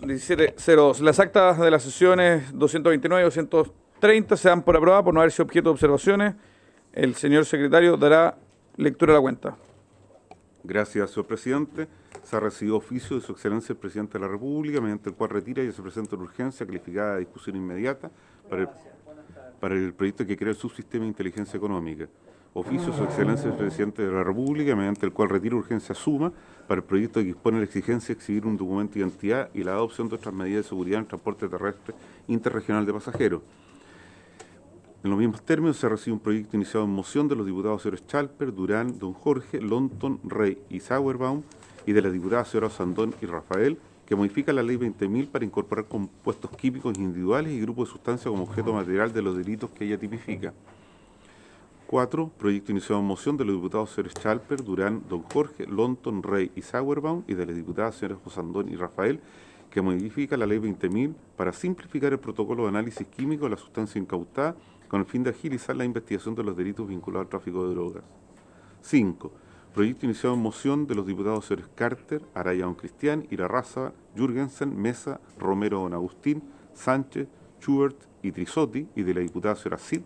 17:02. Las actas de las sesiones 229 y 230 se dan por aprobadas por no haber sido objeto de observaciones. El señor secretario dará lectura a la cuenta. Gracias, señor presidente. Se ha recibido oficio de su excelencia el presidente de la República, mediante el cual retira y se presenta una urgencia calificada de discusión inmediata para el proyecto que crea el subsistema de inteligencia económica. Oficio de su excelencia el presidente de la República, mediante el cual retira urgencia suma para el proyecto que dispone la exigencia de exhibir un documento de identidad y la adopción de otras medidas de seguridad en el transporte terrestre interregional de pasajeros. En los mismos términos, se recibe un proyecto iniciado en moción de los diputados señores Chalper, Durán, Don Jorge, Lonton, Rey y Sauerbaum y de las diputadas señoras Sandón y Rafael, que modifica la ley 20.000 para incorporar compuestos químicos individuales y grupos de sustancias como objeto material de los delitos que ella tipifica. 4. Proyecto iniciado en moción de los diputados señores Chalper, Durán, Don Jorge, Lonton, Rey y Sauerbaum y de las diputadas señoras Sandón y Rafael, que modifica la ley 20.000 para simplificar el protocolo de análisis químico de la sustancia incautada con el fin de agilizar la investigación de los delitos vinculados al tráfico de drogas. 5. Proyecto iniciado en moción de los diputados señores Carter, Araya Don Cristian, Irarrázaga, Jürgensen, Mesa, Romero Don Agustín, Sánchez, Schubert y Trisotti y de la diputada señora Cid,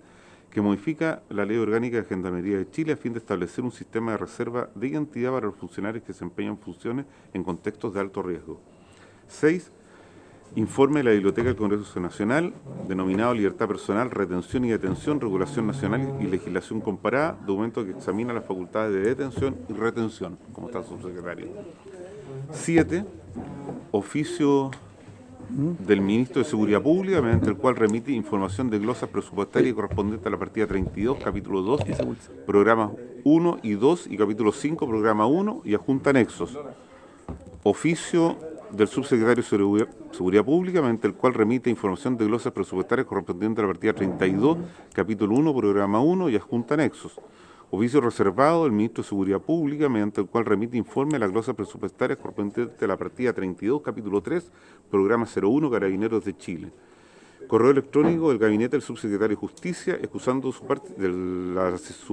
que modifica la Ley Orgánica de Gendarmería de Chile a fin de establecer un sistema de reserva de identidad para los funcionarios que desempeñan funciones en contextos de alto riesgo. 6. Informe de la Biblioteca del Congreso Nacional, denominado Libertad Personal, Retención y Detención, Regulación Nacional y Legislación Comparada, documento que examina las facultades de detención y retención, como está el subsecretario. 7. Oficio del Ministro de Seguridad Pública, mediante el cual remite información de glosas presupuestarias correspondiente a la partida 32, capítulo 2, programas 1 y 2 y capítulo 5, programa 1 y adjunta anexos. Oficio del subsecretario de Seguridad Pública, mediante el cual remite información de glosas presupuestarias correspondiente a la partida 32, capítulo 1, programa 1 y adjunta anexos. Oficio reservado del Ministro de Seguridad Pública, mediante el cual remite informe de las glosas presupuestarias correspondiente a la partida 32, capítulo 3, programa 01, Carabineros de Chile. Correo electrónico del Gabinete del Subsecretario de Justicia, excusando su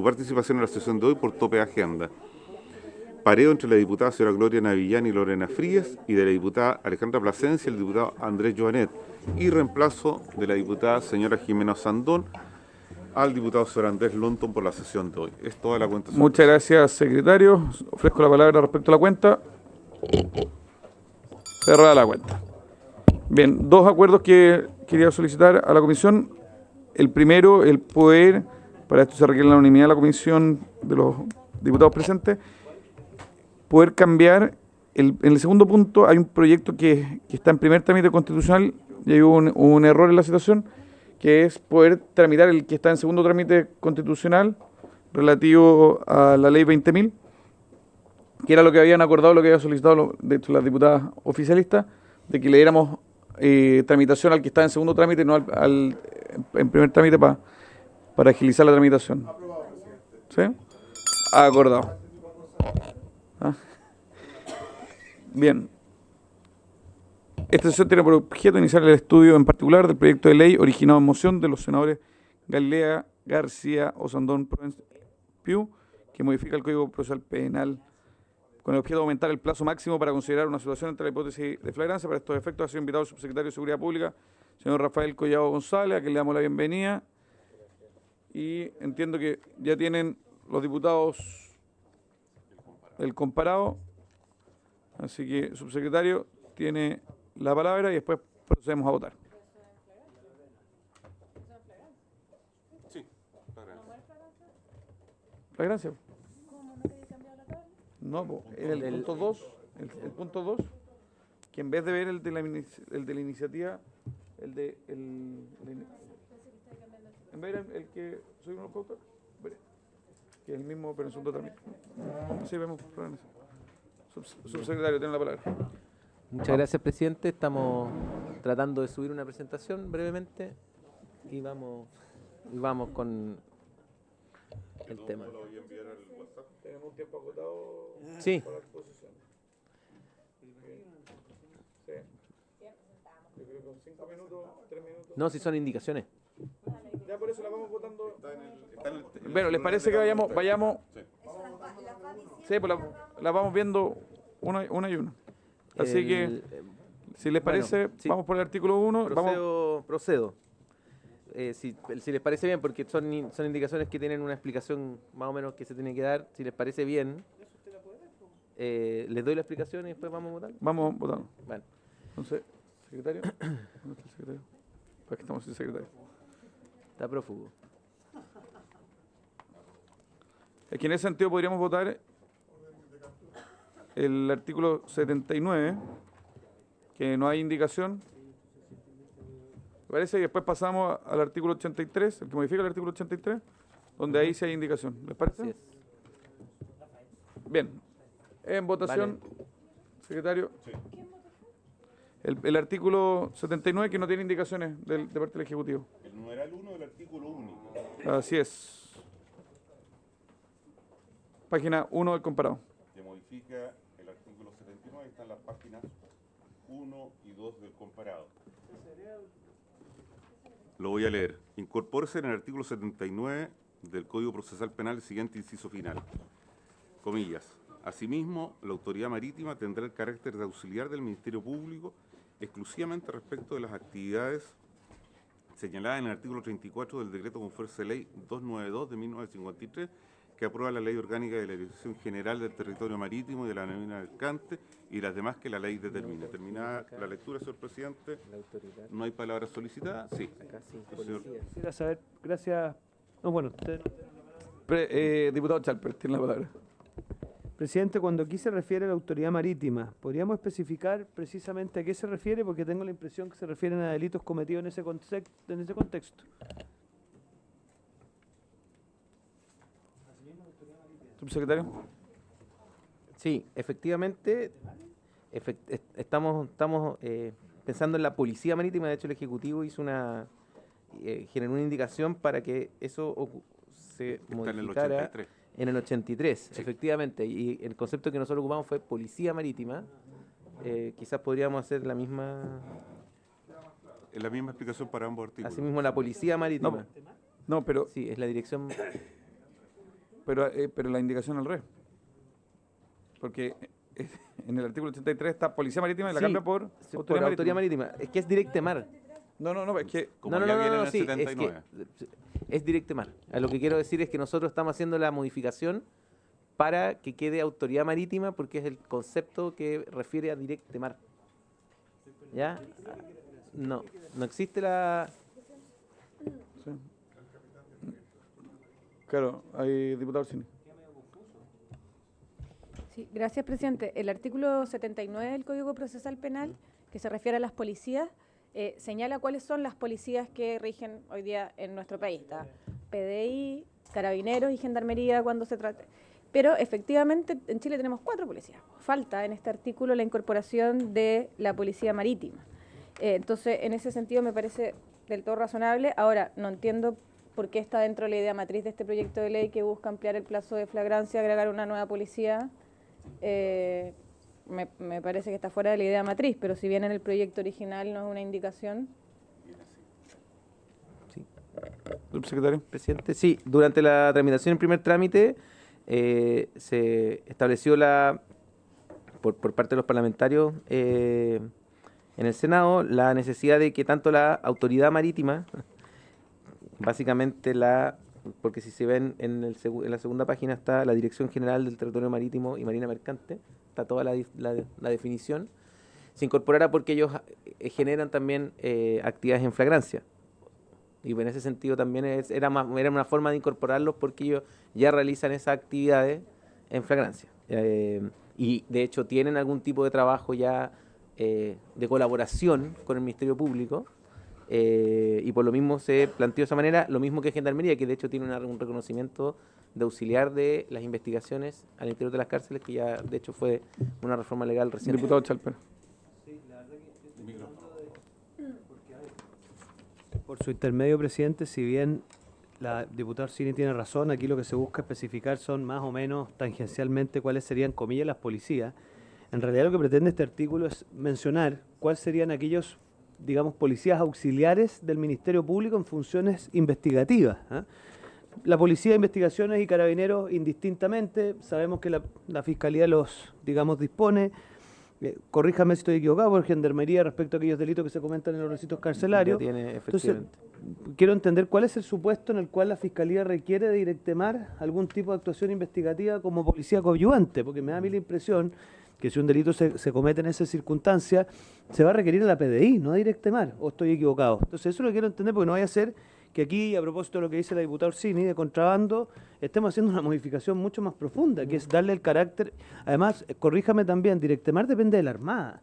participación en la sesión de hoy por tope de agenda. Pareo entre la diputada señora Gloria Navillán y Lorena Frías y de la diputada Alejandra Plasencia y el diputado Andrés Joanet, y reemplazo de la diputada señora Jimena Sandón al diputado señor Andrés Lonton por la sesión de hoy. Es toda la cuenta. Muchas gracias, secretario. Ofrezco la palabra respecto a la cuenta. Cerrada la cuenta. Bien, dos acuerdos que quería solicitar a la comisión. El primero, el poder, para esto se requiere la unanimidad de la comisión de los diputados presentes, poder cambiar, en el segundo punto hay un proyecto que está en primer trámite constitucional y hay un error en la situación, que es poder tramitar el que está en segundo trámite constitucional relativo a la ley 20.000, que era lo que habían acordado, lo que había solicitado de hecho las diputadas oficialistas, de que le diéramos tramitación al que está en segundo trámite, no en primer trámite para agilizar la tramitación. ¿Sí? Acordado. Bien. Esta sesión tiene por objeto iniciar el estudio en particular del proyecto de ley originado en moción de los senadores Galilea, García, Osandón, Piu, que modifica el Código Procesal Penal con el objeto de aumentar el plazo máximo para considerar una situación entre la hipótesis de flagrancia. Para estos efectos ha sido invitado el subsecretario de Seguridad Pública, señor Rafael Collado González, a quien le damos la bienvenida. Y entiendo que ya tienen los diputados el comparado. Así que, subsecretario, tiene la palabra y después procedemos a votar. Sí, ¿Flagrancia? No, el punto 2, el punto 2, que en vez de ver el de la iniciativa, en vez de el que soy un coautor, que es el mismo pero en segundo trámite. Sí, vemos. Subsecretario, tiene la palabra. Muchas gracias, presidente. Estamos tratando de subir una presentación brevemente y vamos con el tema. Tenemos un tiempo agotado Sí. para la exposición. Sí. Yo creo que con 5 minutos, 3 minutos. No, si son indicaciones. Ya por eso la vamos votando. Bueno, ¿les parece que vayamos? Sí, pues la vamos viendo una y una. Así que Si les Bueno, parece, sí. vamos por el artículo 1. Vamos. Procedo. Si les parece bien, porque son indicaciones que tienen una explicación más o menos que se tiene que dar. Si les parece bien, les doy la explicación y después vamos a votar. Vamos votando. Bueno, Entonces, secretario. ¿Dónde está el secretario? Para que estamos sin secretario. está prófugo. Es que en ese sentido podríamos votar el artículo 79, que no hay indicación. Me parece que después pasamos al artículo 83, el que modifica el artículo 83, donde ahí sí hay indicación. ¿Les parece? Así es. Bien. En votación, secretario. El artículo 79 que no tiene indicaciones de parte del Ejecutivo. El numeral 1 del artículo único. Así es. Página 1 del comparado. Que modifica el artículo 79, están las páginas 1 y 2 del comparado. Lo voy a leer. Incorpórese en el artículo 79 del Código Procesal Penal el siguiente inciso final. Comillas. Asimismo, la autoridad marítima tendrá el carácter de auxiliar del Ministerio Público exclusivamente respecto de las actividades señaladas en el artículo 34 del decreto con fuerza de ley 292 de 1953, que aprueba la Ley Orgánica de la Dirección General del Territorio Marítimo y de la Marina Mercante y las demás que la ley determine. Terminada la lectura, señor presidente. La autoridad. ¿No hay palabras solicitadas? Sí. Acá sí, Señor. policía. Quisiera saber, gracias. No, bueno, usted, Diputado Chalper, tiene la palabra. presidente, cuando aquí se refiere a la autoridad marítima, ¿podríamos especificar precisamente a qué se refiere? Porque tengo la impresión que se refieren a delitos cometidos en ese contexto. Subsecretario. Sí, efectivamente, estamos pensando en la Policía Marítima. De hecho, el Ejecutivo hizo generó una indicación para que eso se Está en el modificara 83. en el 83, Sí. efectivamente. Y el concepto que nosotros ocupamos fue Policía Marítima. Quizás podríamos hacer la misma, Es la misma explicación para ambos artículos. asimismo la Policía Marítima. No, pero Sí, es la dirección. Pero la indicación al revés. Porque en el artículo 83 está Policía Marítima y la Sí, cambia por por Autoridad Autoridad Marítima. Marítima. Es que es Directemar. No, es que Como ya viene en el sí, 79. es Directemar. A lo que quiero decir es que nosotros estamos haciendo la modificación para que quede Autoridad Marítima, porque es el concepto que refiere a Directemar. ¿Ya? No existe la... sí. Claro, hay diputado Cine. Sí, gracias, presidente. El artículo 79 del Código Procesal Penal, que se refiere a las policías, señala cuáles son las policías que rigen hoy día en nuestro país. Está PDI, Carabineros y Gendarmería cuando se trate. Pero efectivamente en Chile tenemos 4 policías. Falta en este artículo la incorporación de la Policía Marítima. Entonces, en ese sentido me parece del todo razonable. Ahora, no entiendo por qué está dentro de la idea matriz de este proyecto de ley que busca ampliar el plazo de flagrancia, agregar una nueva policía. Me parece que está fuera de la idea matriz, pero si bien en el proyecto original no es una indicación. Subsecretario. Presidente, sí, durante la tramitación en primer trámite se estableció por parte de los parlamentarios en el Senado la necesidad de que tanto la autoridad marítima, básicamente porque si se ven en la segunda página está la Dirección General del Territorio Marítimo y Marina Mercante, está toda la definición, se incorporara porque ellos generan también actividades en flagrancia. Y en ese sentido también era una forma de incorporarlos porque ellos ya realizan esas actividades en flagrancia. Y de hecho tienen algún tipo de trabajo ya de colaboración con el Ministerio Público. Y por lo mismo se planteó de esa manera, lo mismo que Gendarmería, que de hecho tiene un reconocimiento de auxiliar de las investigaciones al interior de las cárceles, que ya de hecho fue una reforma legal reciente. Diputado Chalper. Por su intermedio, presidente, si bien la diputada Orsini tiene razón, aquí lo que se busca especificar son más o menos tangencialmente cuáles serían, comillas, las policías. En realidad lo que pretende este artículo es mencionar cuáles serían aquellos, digamos, policías auxiliares del Ministerio Público en funciones investigativas. La Policía de Investigaciones y Carabineros indistintamente, sabemos que la Fiscalía los, digamos, dispone. corríjame si estoy equivocado, por Gendarmería respecto a aquellos delitos que se comentan en los recintos carcelarios. Ya tiene, Entonces, efectivamente. quiero entender cuál es el supuesto en el cual la Fiscalía requiere de directemar algún tipo de actuación investigativa como policía coadyuvante, porque me da a mí la impresión que si un delito se comete en esa circunstancia, se va a requerir a la PDI, no a directemar, o estoy equivocado. Entonces eso lo quiero entender porque no vaya a ser que aquí, a propósito de lo que dice la diputada Orsini, de contrabando, estemos haciendo una modificación mucho más profunda, que es darle el carácter, además, corríjame también, directemar depende de la Armada,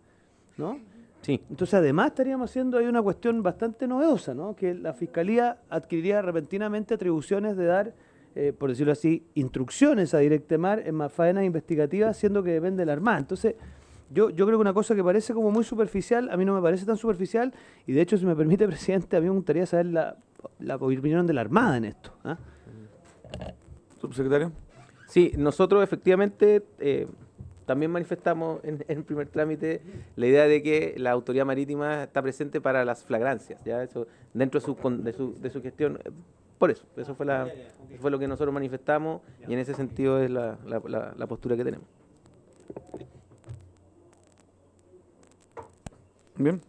¿no? Sí. Entonces, además, estaríamos haciendo ahí una cuestión bastante novedosa, ¿no? Que la Fiscalía adquiriría repentinamente atribuciones de dar, por decirlo así, instrucciones a directemar en más faenas investigativas, siendo que depende de la Armada. Entonces, yo creo que una cosa que parece como muy superficial, a mí no me parece tan superficial, y de hecho, si me permite, presidente, a mí me gustaría saber la opinión de la Armada en esto. ¿Ah? Subsecretario. Sí, nosotros efectivamente también manifestamos en primer trámite la idea de que la autoridad marítima está presente para las flagrancias, ya eso dentro de su gestión. Por eso fue lo que nosotros manifestamos y en ese sentido es la postura que tenemos. Bien.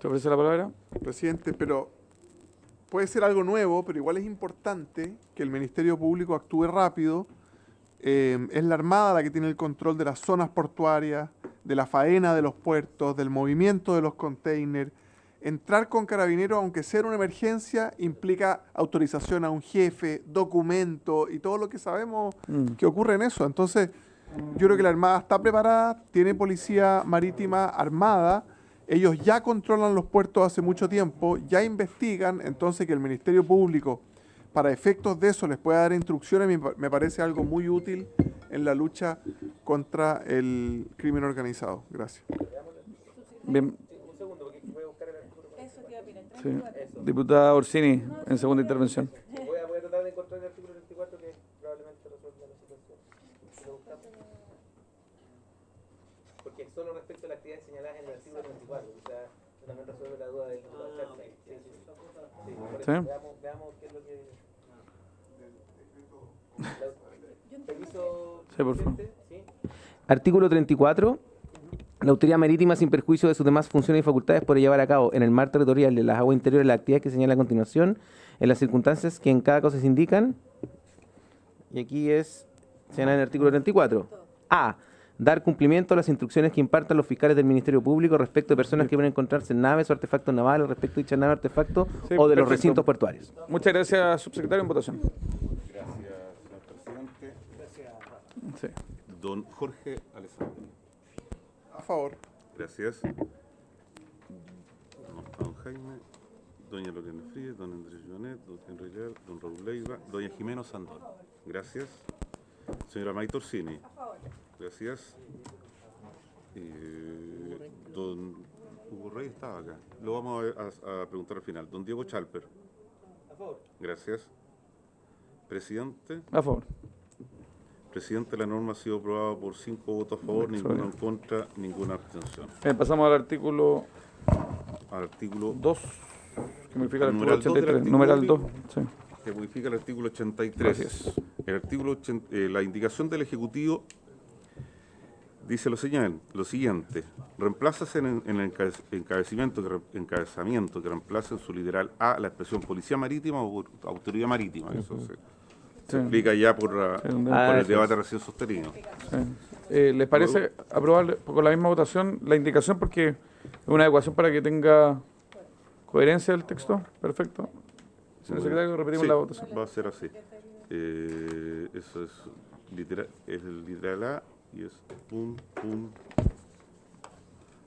¿Te ofrece la palabra? Presidente, pero puede ser algo nuevo, pero igual es importante que el Ministerio Público actúe rápido. Es la Armada la que tiene el control de las zonas portuarias, de la faena de los puertos, del movimiento de los containers. Entrar con carabineros, aunque sea una emergencia, implica autorización a un jefe, documento y todo lo que sabemos que ocurre en eso. Entonces, yo creo que la Armada está preparada, tiene policía marítima armada. Ellos ya controlan los puertos hace mucho tiempo, ya investigan, entonces que el Ministerio Público, para efectos de eso, les pueda dar instrucciones, me parece algo muy útil en la lucha contra el crimen organizado. Gracias. Bien. Sí. Diputada Orsini, en segunda intervención. Voy a tratar de encontrar el artículo 34 que probablemente resuelva la situación. Porque solo respecto a las actividades señaladas en el artículo 34, o sea, también resuelve la duda del diputado Chávez. ¿Sí? Veamos qué es lo que... Permiso, Sí, por favor. ¿sí? Artículo 34. La autoridad marítima, sin perjuicio de sus demás funciones y facultades, puede llevar a cabo en el mar territorial de las aguas interiores las actividades que señala a continuación, en las circunstancias que en cada cosa se indican. Y aquí señala en el artículo 34. A. Dar cumplimiento a las instrucciones que impartan los fiscales del Ministerio Público respecto de personas que pueden encontrarse en naves o artefactos navales, respecto de dichas naves o artefactos Sí, o de los perfecto. recintos portuarios. Muchas gracias, subsecretario, en votación. Gracias, señor presidente. Sí. Don Jorge Alessandro. A favor. Gracias. Don Jaime, doña Lorena Fríes, don Andrés Jonet, don Henry Leal, don Raúl Leiva, doña Jimena Sandor. Gracias. Señora Maite Orsini. Gracias. Don Hugo Rey estaba acá. Lo vamos a preguntar al final. Don Diego Chalper. A favor. Gracias. Presidente. A favor. Presidente, la norma ha sido aprobada por 5 votos a favor, ninguno en contra, ninguna abstención. Pasamos al artículo Al artículo 2, que modifica el artículo Numeral 2 del 83. artículo Numeral 2. Sí. que modifica el artículo 83. Gracias. El artículo la indicación del Ejecutivo dice lo siguiente: reemplázase en el encabezamiento que reemplace en su literal A la expresión policía marítima o autoridad marítima. Eso se explica ya por el debate recién sostenido. Sí. ¿Les parece aprobar con la misma votación la indicación? Porque es una adecuación para que tenga coherencia el texto. Perfecto. Señor secretario, repetimos Sí, la votación. va a ser así. Eso es el literal A y es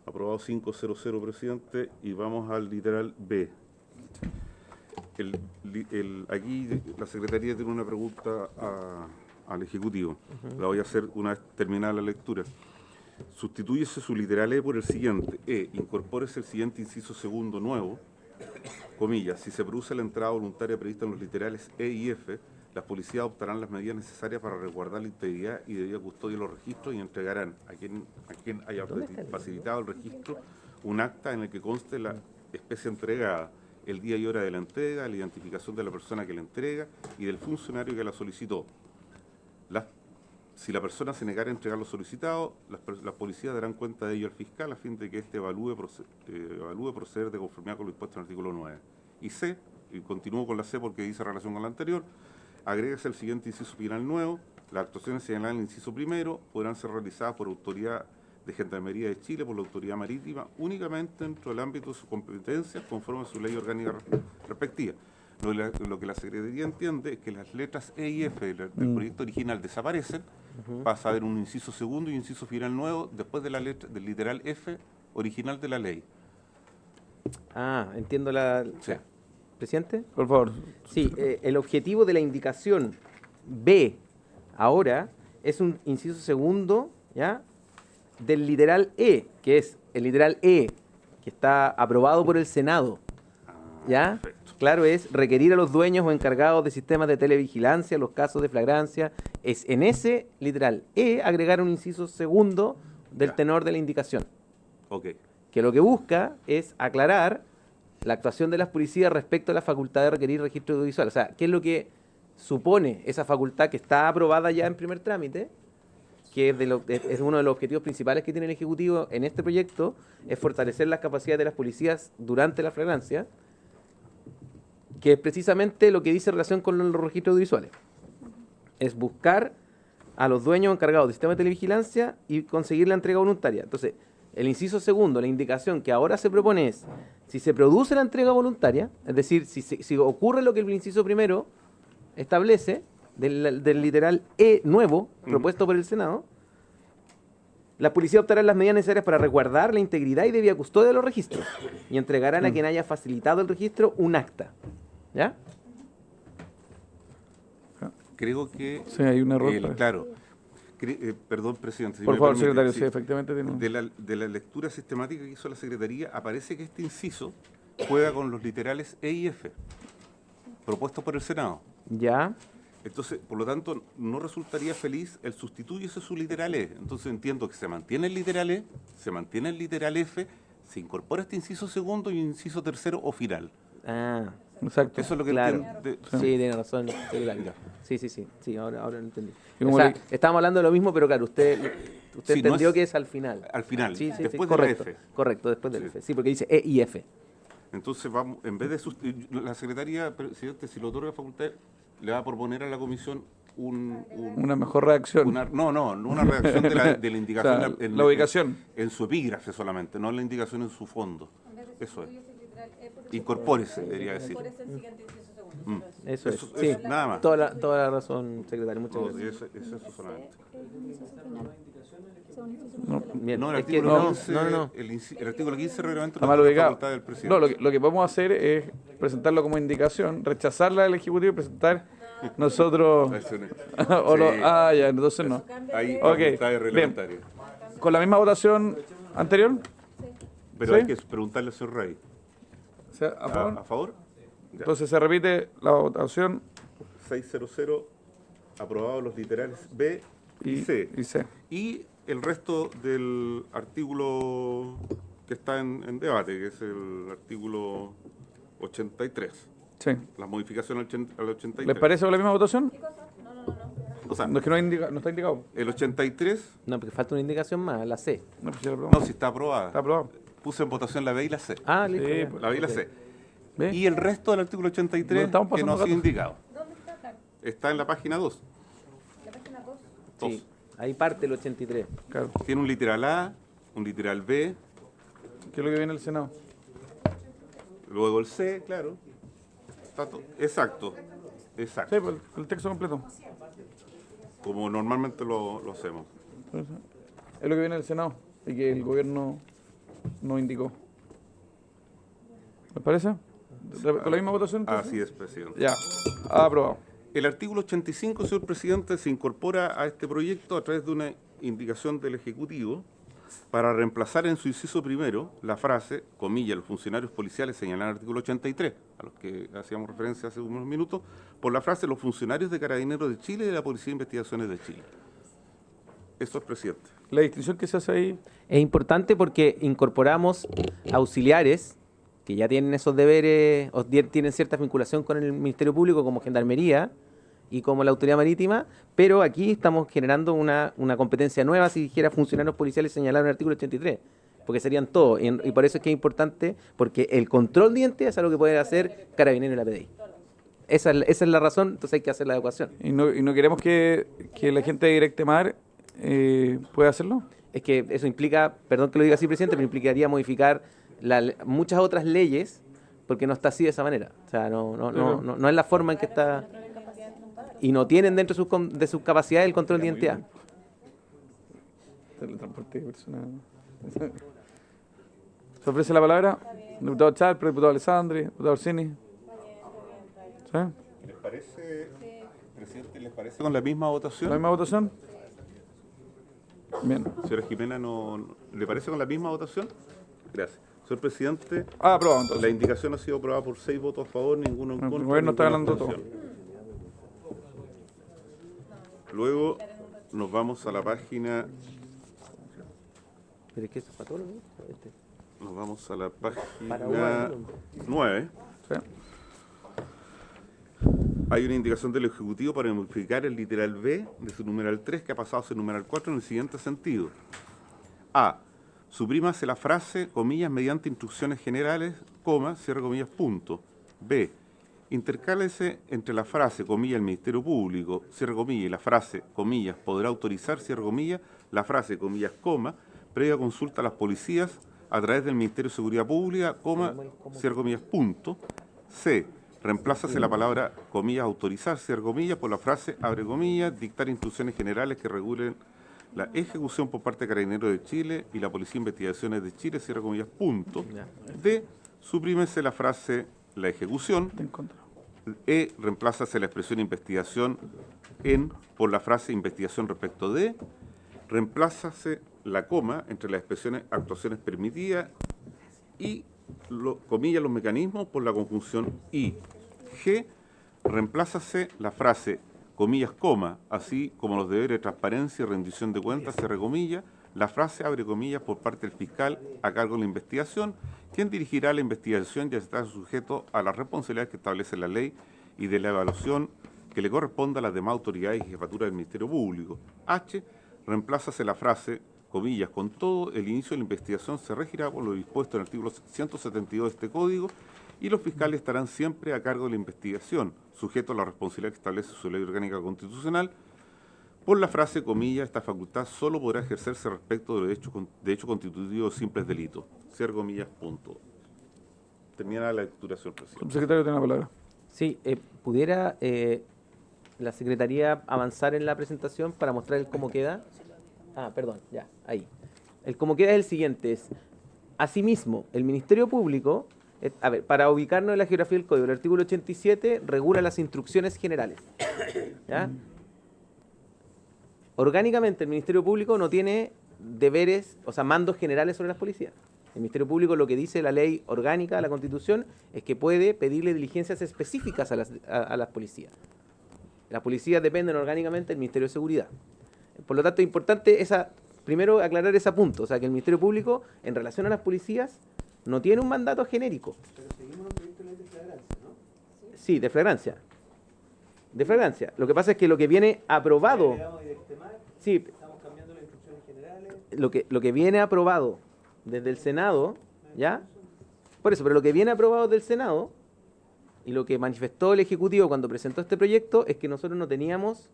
aprobado 500, presidente, y vamos al literal B. Aquí la Secretaría tiene una pregunta al Ejecutivo. La voy a hacer una vez terminada la lectura. Sustitúyese su literal E por el siguiente. Incorpórese el siguiente inciso segundo nuevo, comillas, si se produce la entrada voluntaria prevista en los literales E y F, las policías adoptarán las medidas necesarias para resguardar la integridad y debida custodia de los registros y entregarán a quien haya facilitado el registro un acta en el que conste la especie entregada, el día y hora de la entrega, la identificación de la persona que la entrega y del funcionario que la solicitó. Las Si la persona se negara a entregar lo solicitado, las policías darán cuenta de ello al fiscal a fin de que éste evalúe proceder de conformidad con lo dispuesto en el artículo 9. Y C, y continúo con la C porque dice relación con la anterior, agrégase el siguiente inciso final nuevo: las actuaciones señaladas en el inciso primero podrán ser realizadas por autoridad de Gendarmería de Chile, por la autoridad marítima, únicamente dentro del ámbito de sus competencias, conforme a su ley orgánica respectiva. Lo que la Secretaría entiende es que las letras E y F del proyecto original desaparecen, pasa a haber un inciso segundo y un inciso final nuevo después de la letra del literal F original de la ley. Ah, entiendo la... Sí. ¿Presidente? Por favor. Sí, el objetivo de la indicación B ahora es un inciso segundo, ¿ya?, del literal E, que es el literal E, que está aprobado por el Senado, ¿ya? Perfecto. Claro, es requerir a los dueños o encargados de sistemas de televigilancia los casos de flagrancia. Es en ese literal E agregar un inciso segundo del Ya. tenor de la indicación, Ok. que lo que busca es aclarar la actuación de las policías respecto a la facultad de requerir registro audiovisual. O sea, ¿qué es lo que supone esa facultad que está aprobada ya en primer trámite? Que es uno de los objetivos principales que tiene el Ejecutivo en este proyecto, es fortalecer las capacidades de las policías durante la flagrancia, que es precisamente lo que dice en relación con los registros audiovisuales. Es buscar a los dueños encargados del sistema de televigilancia y conseguir la entrega voluntaria. Entonces, el inciso segundo, la indicación que ahora se propone es, si se produce la entrega voluntaria, es decir, si ocurre lo que el inciso primero establece, del literal E nuevo, propuesto por el Senado, la policía optará las medidas necesarias para resguardar la integridad y debida custodia de los registros y entregarán a quien haya facilitado el registro un acta. ¿Ya? Creo que... Sí, hay un error. claro. Perdón, presidente. si Por me favor, permite, secretario, sí. sí, efectivamente tiene un... De la lectura sistemática que hizo la Secretaría, aparece que este inciso juega con los literales E y F, propuestos por el Senado. ¿Ya? Entonces, por lo tanto, no resultaría feliz el sustituirse su literal E. Entonces entiendo que se mantiene el literal E, se mantiene el literal F, se incorpora este inciso segundo y un inciso tercero o final. Ah, Exacto. Eso es lo que claro. entiendo. Sí, tiene razón. Sí, ahora lo entendí. Y como O sea, le- estábamos hablando de lo mismo, pero claro, usted Sí, no entendió es- que es al final. Al final, Sí, después de correcto, la F. correcto, después del Sí. F. Sí, porque dice E y F. Entonces, vamos, en vez de la Secretaría, presidente, si lo otorga facultad, le va a proponer a la comisión Una mejor reacción. una reacción de la indicación O sea, la ubicación. en su epígrafe solamente, no la indicación en su fondo. Eso es. Incorpórese, debería decir. Eso es. Eso- Sí, eso, nada más. Toda la razón, secretario. Muchas No, gracias. eso solamente. Bien, No, el es que artículo no, 15, no. El artículo 15 reglamento Está mal la ubicado. facultad del presidente. No, lo que podemos hacer es presentarlo como indicación, rechazarla del Ejecutivo y presentar nosotros... Eso no- o lo- Sí. Ya, entonces no. Hay Ok, facultades bien. reglamentarias. ¿Con la misma votación anterior? Pero ¿Sí? hay que preguntarle al señor Rey. O sea, ¿a favor? ¿A favor? Ya. Entonces se repite la votación 600, aprobado los literales B y C. y C. Y el resto del artículo que está en debate, que es el artículo 83. Sí. La modificación al 83. ¿Les parece con la misma votación? O sea, No es que no está indicado. el 83, No, porque falta una indicación más, la C. No, pues ya lo probamos. no, si está aprobada. Está aprobado. Puse en votación la B y la C. Ah, listo. Sí, ya. pues, La B y la Ok. C. ¿Ve? Y el resto del artículo 83 Nos estamos que pasando no ha sido gato. indicado. Está en la página 2. Sí, ahí parte el 83. Claro. Tiene un literal A, un literal B, ¿Qué es lo que viene el Senado? luego el C, claro. Exacto, Sí, exacto. pues, el texto completo. Como normalmente lo hacemos. Entonces, es lo que viene del Senado y que el gobierno no indicó. ¿Les parece? ¿Con la misma votación? entonces? Así es, presidente. Ya, aprobado. El artículo 85, señor presidente, se incorpora a este proyecto a través de una indicación del Ejecutivo para reemplazar en su inciso primero la frase, comilla, los funcionarios policiales señalan el artículo 83, a los que hacíamos referencia hace unos minutos, por la frase, los funcionarios de Carabineros de Chile y de la Policía de Investigaciones de Chile. Eso es, presidente. La distinción que se hace ahí, Es importante porque incorporamos auxiliares que ya tienen esos deberes, o tienen cierta vinculación con el Ministerio Público como Gendarmería, y como la autoridad marítima, pero aquí estamos generando una competencia nueva, si dijera funcionarios policiales señalaron el artículo 83, porque serían todos, y por eso es que es importante, porque el control de identidad es algo que puede hacer Carabineros y la PDI. Esa es la razón, entonces hay que hacer la adecuación. ¿Y no queremos que la gente de Directe Mar pueda hacerlo? Es que eso implica, perdón que lo diga así, presidente, pero implicaría modificar muchas otras leyes, porque no está así de esa manera. O sea, no es la forma en que está... Y no tienen dentro de sus capacidades el control de identidad. Teletransporte personal. ¿Se ofrece la palabra? Diputado Charper, diputado Alessandri, diputado Orsini. ¿Sí? ¿Les parece, presidente, les parece con la misma votación? ¿La misma votación? Bien. Señora Jimena, ¿le parece con la misma votación? Gracias. Señor presidente, Aprobado la entonces. indicación ha sido aprobada por 6 votos a favor, ninguno en El contra. gobierno está ninguna ganando abstención. Luego nos vamos a la página, ¿Pero es que eso es para todos los días? nos vamos a la Para página 9. Sí. Hay una indicación del Ejecutivo para modificar el literal B de su numeral 3 que ha pasado a su numeral 4 en el siguiente sentido. A. Suprímase la frase, comillas, mediante instrucciones generales, coma, cierre comillas, punto. B. Intercálese entre la frase, comillas, el Ministerio Público, cierre comillas, y la frase, comillas, podrá autorizar, cierre comillas, la frase, comillas, coma, previa consulta a las policías a través del Ministerio de Seguridad Pública, coma, cierre comillas, punto. C. Reemplázase la palabra, comillas, autorizar, cierre comillas, por la frase, abre comillas, dictar instrucciones generales que regulen la ejecución por parte de Carabineros de Chile y la Policía de Investigaciones de Chile, cierre comillas, punto. D. Suprímese la frase, la ejecución. Está en contra. E. Reemplázase la expresión investigación por la frase investigación respecto de. Reemplázase la coma entre las expresiones actuaciones permitidas y, comillas, los mecanismos por la conjunción y. G. Reemplázase la frase, comillas, coma, así como los deberes de transparencia y rendición de cuentas, cierre comillas, la frase, abre comillas, por parte del fiscal a cargo de la investigación, quien dirigirá la investigación y estará sujeto a las responsabilidades que establece la ley y de la evaluación que le corresponda a las demás autoridades y jefaturas del Ministerio Público. H. Reemplázase la frase, comillas, con todo, el inicio de la investigación se regirá por lo dispuesto en el artículo 172 de este código y los fiscales estarán siempre a cargo de la investigación, sujeto a la responsabilidad que establece su ley orgánica constitucional. Por la frase, comillas, esta facultad solo podrá ejercerse respecto de hechos constitutivos de simples delitos. Cierre comillas, punto. Termina la lectura, señor presidente. Subsecretario tiene la palabra. Sí, ¿pudiera la Secretaría avanzar en la presentación para mostrar el cómo queda? Ah, perdón, ya, ahí. El cómo queda es el siguiente. Asimismo, el Ministerio Público, a ver, para ubicarnos en la geografía del código, el artículo 87 regula las instrucciones generales. ¿Ya? Orgánicamente, el Ministerio Público no tiene deberes, o sea, mandos generales sobre las policías. El Ministerio Público, lo que dice la ley orgánica, la Constitución, es que puede pedirle diligencias específicas a las policías. Las policías dependen orgánicamente del Ministerio de Seguridad. Por lo tanto, es importante primero aclarar ese punto, o sea, que el Ministerio Público, en relación a las policías, no tiene un mandato genérico. Pero seguimos un proyecto de ley de flagrancia, ¿no? Sí, de flagrancia. De flagrancia. Lo que pasa es que lo que viene aprobado... Agregamos Directemar, Sí, estamos cambiando las instrucciones generales. lo que viene aprobado desde el Senado, ¿ya? Por eso, pero lo que viene aprobado del Senado y lo que manifestó el Ejecutivo cuando presentó este proyecto es que nosotros no teníamos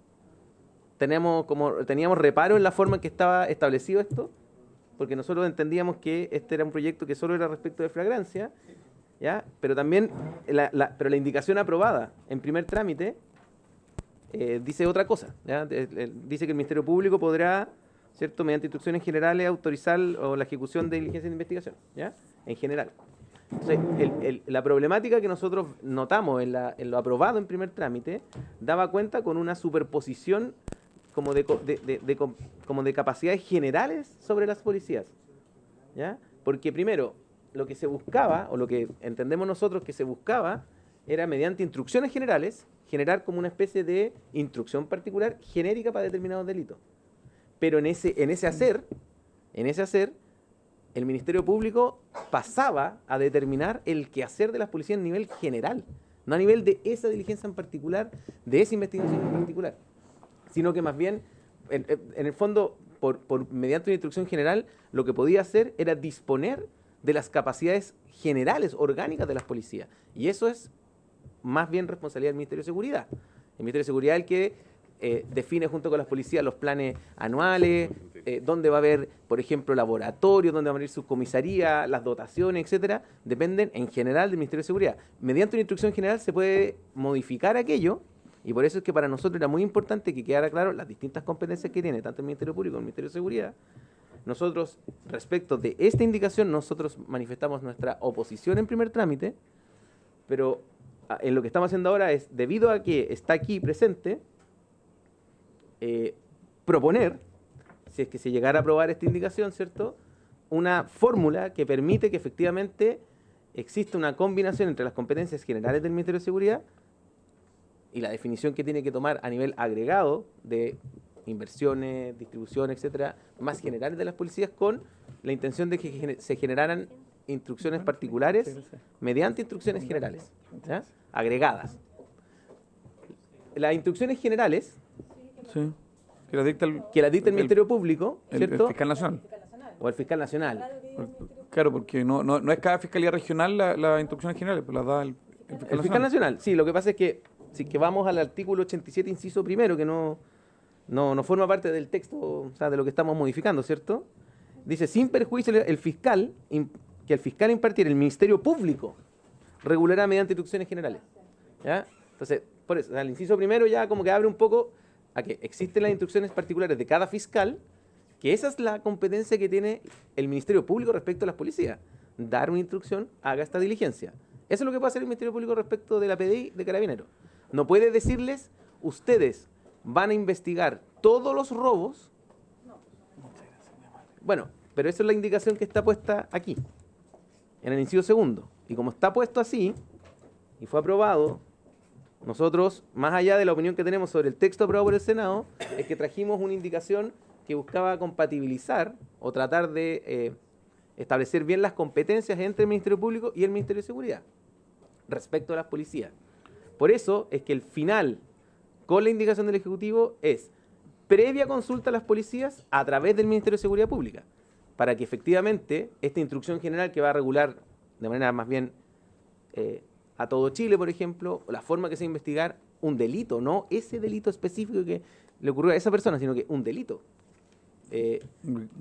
reparo en la forma en que estaba establecido esto, porque nosotros entendíamos que este era un proyecto que solo era respecto de flagrancia, ¿ya? Pero también pero la indicación aprobada en primer trámite dice otra cosa, ¿ya? Dice que el Ministerio Público podrá, ¿cierto?, mediante instrucciones generales, autorizar la ejecución de diligencias de investigación, ¿ya? En general. Entonces, la problemática que nosotros notamos en lo aprobado en primer trámite daba cuenta con una superposición como de capacidades generales sobre las policías, ¿ya? Porque primero, lo que se buscaba, o lo que entendemos nosotros que se buscaba, era mediante instrucciones generales, generar como una especie de instrucción particular genérica para determinados delitos. Pero en ese hacer, el Ministerio Público pasaba a determinar el quehacer de las policías a nivel general. no a nivel de esa diligencia en particular, de esa investigación en particular, sino que más bien, en el fondo, mediante una instrucción general, lo que podía hacer era disponer de las capacidades generales, orgánicas de las policías. Y eso es más bien responsabilidad del Ministerio de Seguridad. El Ministerio de Seguridad es el que define junto con las policías los planes anuales, dónde va a haber, por ejemplo, laboratorios, dónde va a haber subcomisaría, las dotaciones, etcétera, dependen en general del Ministerio de Seguridad. Mediante una instrucción general se puede modificar aquello, y por eso es que para nosotros era muy importante que quedara claro las distintas competencias que tiene tanto el Ministerio Público como el Ministerio de Seguridad. Nosotros, respecto de esta indicación, nosotros manifestamos nuestra oposición en primer trámite, pero en lo que estamos haciendo ahora es, debido a que está aquí presente, proponer, si es que se llegara a aprobar esta indicación, ¿cierto?, una fórmula que permite que efectivamente exista una combinación entre las competencias generales del Ministerio de Seguridad y la definición que tiene que tomar a nivel agregado de inversiones, distribución, etcétera, más generales de las policías, con la intención de que se generaran instrucciones particulares mediante instrucciones generales, ¿ya?, agregadas. Las instrucciones generales Sí. Que la dicta el, que las dicta el Ministerio Público, el ¿cierto? fiscal nacional. O el fiscal nacional. Claro, porque no es cada fiscalía regional las instrucciones generales, pues las da el fiscal El fiscal nacional, sí, lo que pasa es que si que vamos al artículo 87, inciso primero, que no forma parte del texto, o sea, de lo que estamos modificando, ¿cierto? Dice, sin perjuicio, que el fiscal impartiera, el Ministerio Público regulará mediante instrucciones generales. ¿Ya? Entonces, por eso, o sea, el inciso primero ya como que abre un poco a que existen las instrucciones particulares de cada fiscal, que esa es la competencia que tiene el Ministerio Público respecto a las policías. Dar una instrucción, haga esta diligencia. Eso es lo que puede hacer el Ministerio Público respecto de la PDI de Carabineros. No puede decirles, ustedes van a investigar todos los robos. Bueno, pero esa es la indicación que está puesta aquí, en el inciso segundo. Y como está puesto así, y fue aprobado, nosotros, más allá de la opinión que tenemos sobre el texto aprobado por el Senado, es que trajimos una indicación que buscaba compatibilizar o tratar de establecer bien las competencias entre el Ministerio Público y el Ministerio de Seguridad respecto a las policías. Por eso es que el final, con la indicación del Ejecutivo, es previa consulta a las policías a través del Ministerio de Seguridad Pública, para que efectivamente esta instrucción general que va a regular de manera más bien a todo Chile, por ejemplo, la forma que se va a investigar un delito, no ese delito específico que le ocurrió a esa persona, sino que un delito,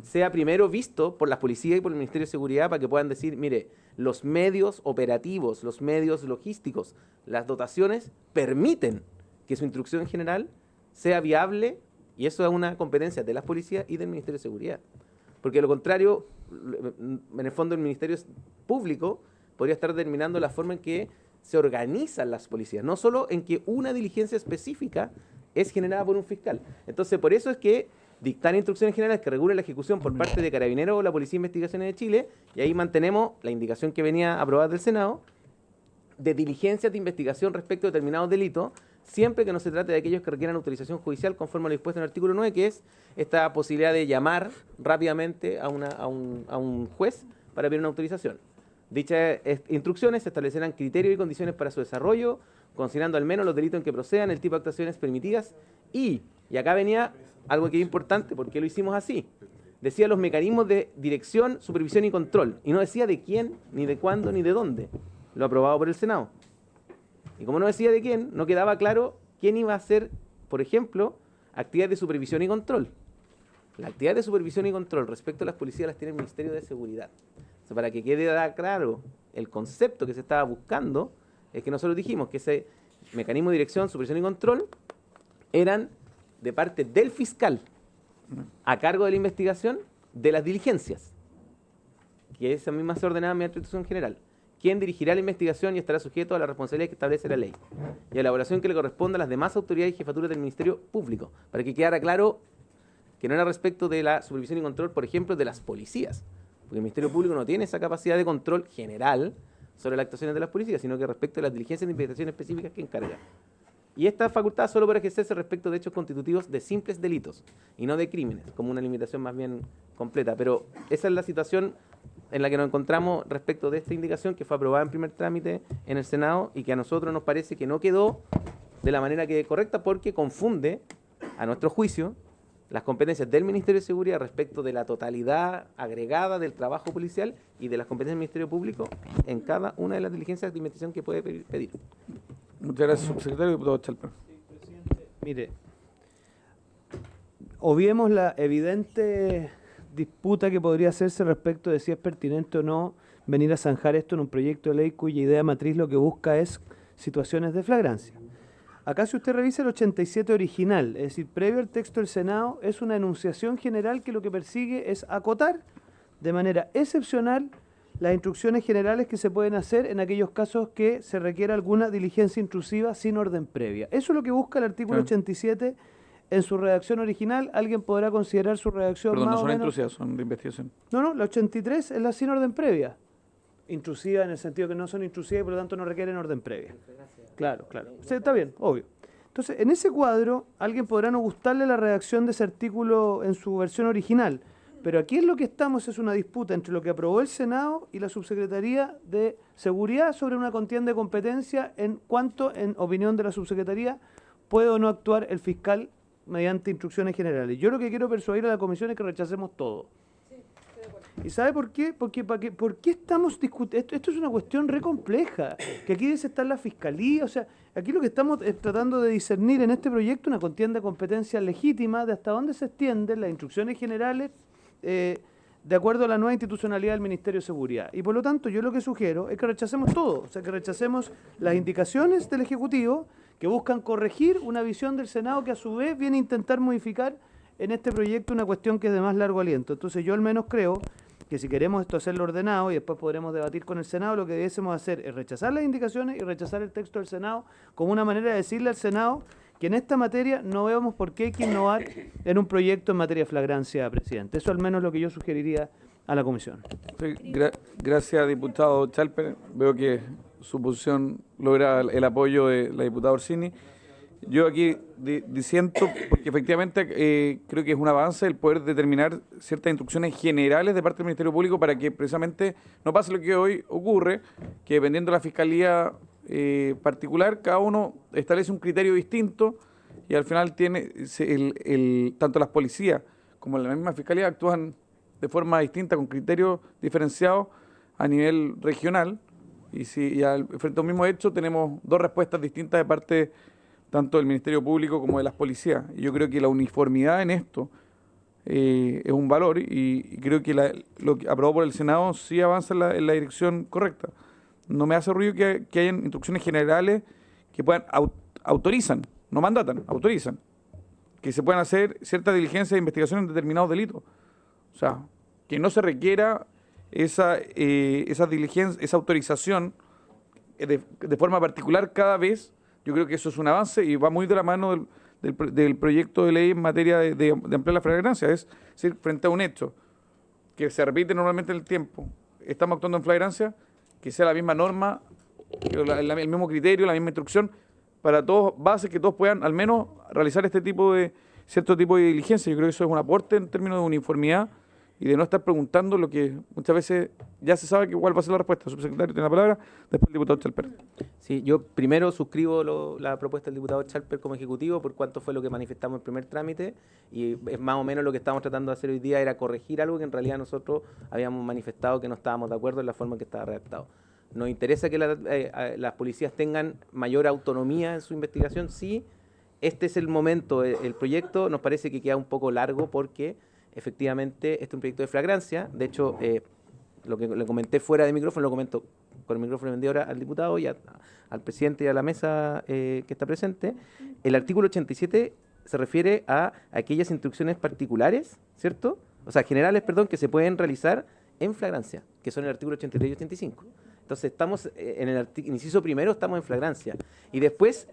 sea primero visto por las policías y por el Ministerio de Seguridad para que puedan decir, mire, los medios operativos, los medios logísticos, las dotaciones permiten que su instrucción general sea viable, y eso es una competencia de las policías y del Ministerio de Seguridad. Porque de lo contrario, en el fondo el Ministerio Público podría estar determinando la forma en que se organizan las policías, no solo en que una diligencia específica es generada por un fiscal. Entonces, por eso es que dictar instrucciones generales que regulen la ejecución por parte de Carabineros o la Policía de Investigaciones de Chile, y ahí mantenemos la indicación que venía aprobada del Senado, de diligencias de investigación respecto a determinados delitos, siempre que no se trate de aquellos que requieran autorización judicial conforme a lo dispuesto en el artículo 9, que es esta posibilidad de llamar rápidamente a un juez para pedir una autorización. Dichas instrucciones establecerán criterios y condiciones para su desarrollo, considerando al menos los delitos en que procedan, el tipo de actuaciones permitidas y acá venía algo que es importante, ¿por qué lo hicimos así? Decía los mecanismos de dirección, supervisión y control, y no decía de quién, ni de cuándo, ni de dónde, lo aprobado por el Senado. Y como no decía de quién, no quedaba claro quién iba a hacer, por ejemplo, actividades de supervisión y control. La actividad de supervisión y control respecto a las policías las tiene el Ministerio de Seguridad. O sea, para que quede claro el concepto que se estaba buscando, es que nosotros dijimos que ese mecanismo de dirección, supervisión y control eran de parte del fiscal a cargo de la investigación de las diligencias, que esa misma se ordenaba mediante instrucción general. Quien dirigirá la investigación y estará sujeto a la responsabilidad que establece la ley y a la elaboración que le corresponda a las demás autoridades y jefaturas del Ministerio Público, para que quedara claro que no era respecto de la supervisión y control, por ejemplo, de las policías, porque el Ministerio Público no tiene esa capacidad de control general sobre las actuaciones de las policías, sino que respecto de las diligencias de investigación específicas que encarga. Y esta facultad solo puede ejercerse respecto de hechos constitutivos de simples delitos y no de crímenes, como una limitación más bien completa. Pero esa es la situación en la que nos encontramos respecto de esta indicación que fue aprobada en primer trámite en el Senado y que a nosotros nos parece que no quedó de la manera que correcta porque confunde, a nuestro juicio, las competencias del Ministerio de Seguridad respecto de la totalidad agregada del trabajo policial y de las competencias del Ministerio Público en cada una de las diligencias de investigación que puede pedir. Muchas gracias, subsecretario. Diputado Chalper. Mire, obviemos la evidente disputa que podría hacerse respecto de si es pertinente o no venir a zanjar esto en un proyecto de ley cuya idea matriz lo que busca es situaciones de flagrancia. Acá si usted revisa el 87 original, es decir, previo al texto del Senado, es una enunciación general que lo que persigue es acotar de manera excepcional las instrucciones generales que se pueden hacer en aquellos casos que se requiera alguna diligencia intrusiva sin orden previa. Eso es lo que busca el artículo 87 en su redacción original. Alguien podrá considerar su redacción Perdón, más no o son menos... intrusivas, son de investigación. No, la 83 es la sin orden previa. Intrusiva en el sentido que no son intrusivas y por lo tanto no requieren orden previa. Claro. Sí, está bien, obvio. Entonces, en ese cuadro, alguien podrá no gustarle la redacción de ese artículo en su versión original, pero aquí en lo que estamos es una disputa entre lo que aprobó el Senado y la Subsecretaría de Seguridad sobre una contienda de competencia en cuanto, en opinión de la Subsecretaría, puede o no actuar el fiscal mediante instrucciones generales. Yo lo que quiero persuadir a la Comisión es que rechacemos todo. ¿Y sabe por qué? ¿Por qué estamos discutiendo? Esto es una cuestión re compleja, que aquí dice estar la Fiscalía, o sea, aquí lo que estamos es tratando de discernir en este proyecto una contienda de competencias legítima de hasta dónde se extienden las instrucciones generales de acuerdo a la nueva institucionalidad del Ministerio de Seguridad. Y por lo tanto, yo lo que sugiero es que rechacemos todo, o sea, que rechacemos las indicaciones del Ejecutivo que buscan corregir una visión del Senado que a su vez viene a intentar modificar en este proyecto una cuestión que es de más largo aliento. Entonces yo al menos creo que si queremos esto hacerlo ordenado y después podremos debatir con el Senado, lo que debiésemos hacer es rechazar las indicaciones y rechazar el texto del Senado como una manera de decirle al Senado que en esta materia no vemos por qué hay que innovar en un proyecto en materia de flagrancia, presidente. Eso al menos es lo que yo sugeriría a la Comisión. Sí, gracias, diputado Chalper. Veo que su posición logra el apoyo de la diputada Orsini. Yo aquí disiento, porque efectivamente creo que es un avance el poder determinar ciertas instrucciones generales de parte del Ministerio Público para que precisamente no pase lo que hoy ocurre, que dependiendo de la fiscalía particular, cada uno establece un criterio distinto y al final tiene tanto las policías como la misma fiscalía actúan de forma distinta, con criterios diferenciados a nivel regional. Y frente a un mismo hecho tenemos dos respuestas distintas de parte tanto del Ministerio Público como de las policías. Y yo creo que la uniformidad en esto es un valor y creo que lo que aprobado por el Senado sí avanza en la dirección correcta. No me hace ruido que hayan instrucciones generales que puedan autorizan, no mandatan, autorizan, que se puedan hacer ciertas diligencias de investigación en determinados delitos. O sea, que no se requiera esa diligencia, esa autorización de forma particular cada vez. Yo creo que eso es un avance y va muy de la mano del proyecto de ley en materia de ampliar la flagrancia. Es decir, frente a un hecho que se repite normalmente en el tiempo, estamos actuando en flagrancia, que sea la misma norma, el mismo criterio, la misma instrucción, para todos, bases que todos puedan al menos realizar cierto tipo de diligencia. Yo creo que eso es un aporte en términos de uniformidad y de no estar preguntando lo que muchas veces ya se sabe que cuál va a ser la respuesta. Subsecretario tiene la palabra, después el diputado Chalper. Sí, yo primero suscribo la propuesta del diputado Chalper como ejecutivo por cuanto fue lo que manifestamos en el primer trámite y es más o menos lo que estamos tratando de hacer hoy día, era corregir algo que en realidad nosotros habíamos manifestado que no estábamos de acuerdo en la forma en que estaba redactado. Nos interesa que las policías tengan mayor autonomía en su investigación, sí. Este es el momento, el proyecto nos parece que queda un poco largo porque efectivamente este es un proyecto de flagrancia. De hecho, lo que le comenté fuera de micrófono, lo comento con el micrófono vendido ahora al diputado y al presidente y a la mesa que está presente. El artículo 87 se refiere a aquellas instrucciones particulares, ¿cierto? O sea, generales, perdón, que se pueden realizar en flagrancia, que son el artículo 83 y 85. Entonces, estamos en el inciso primero, estamos en flagrancia. Y después,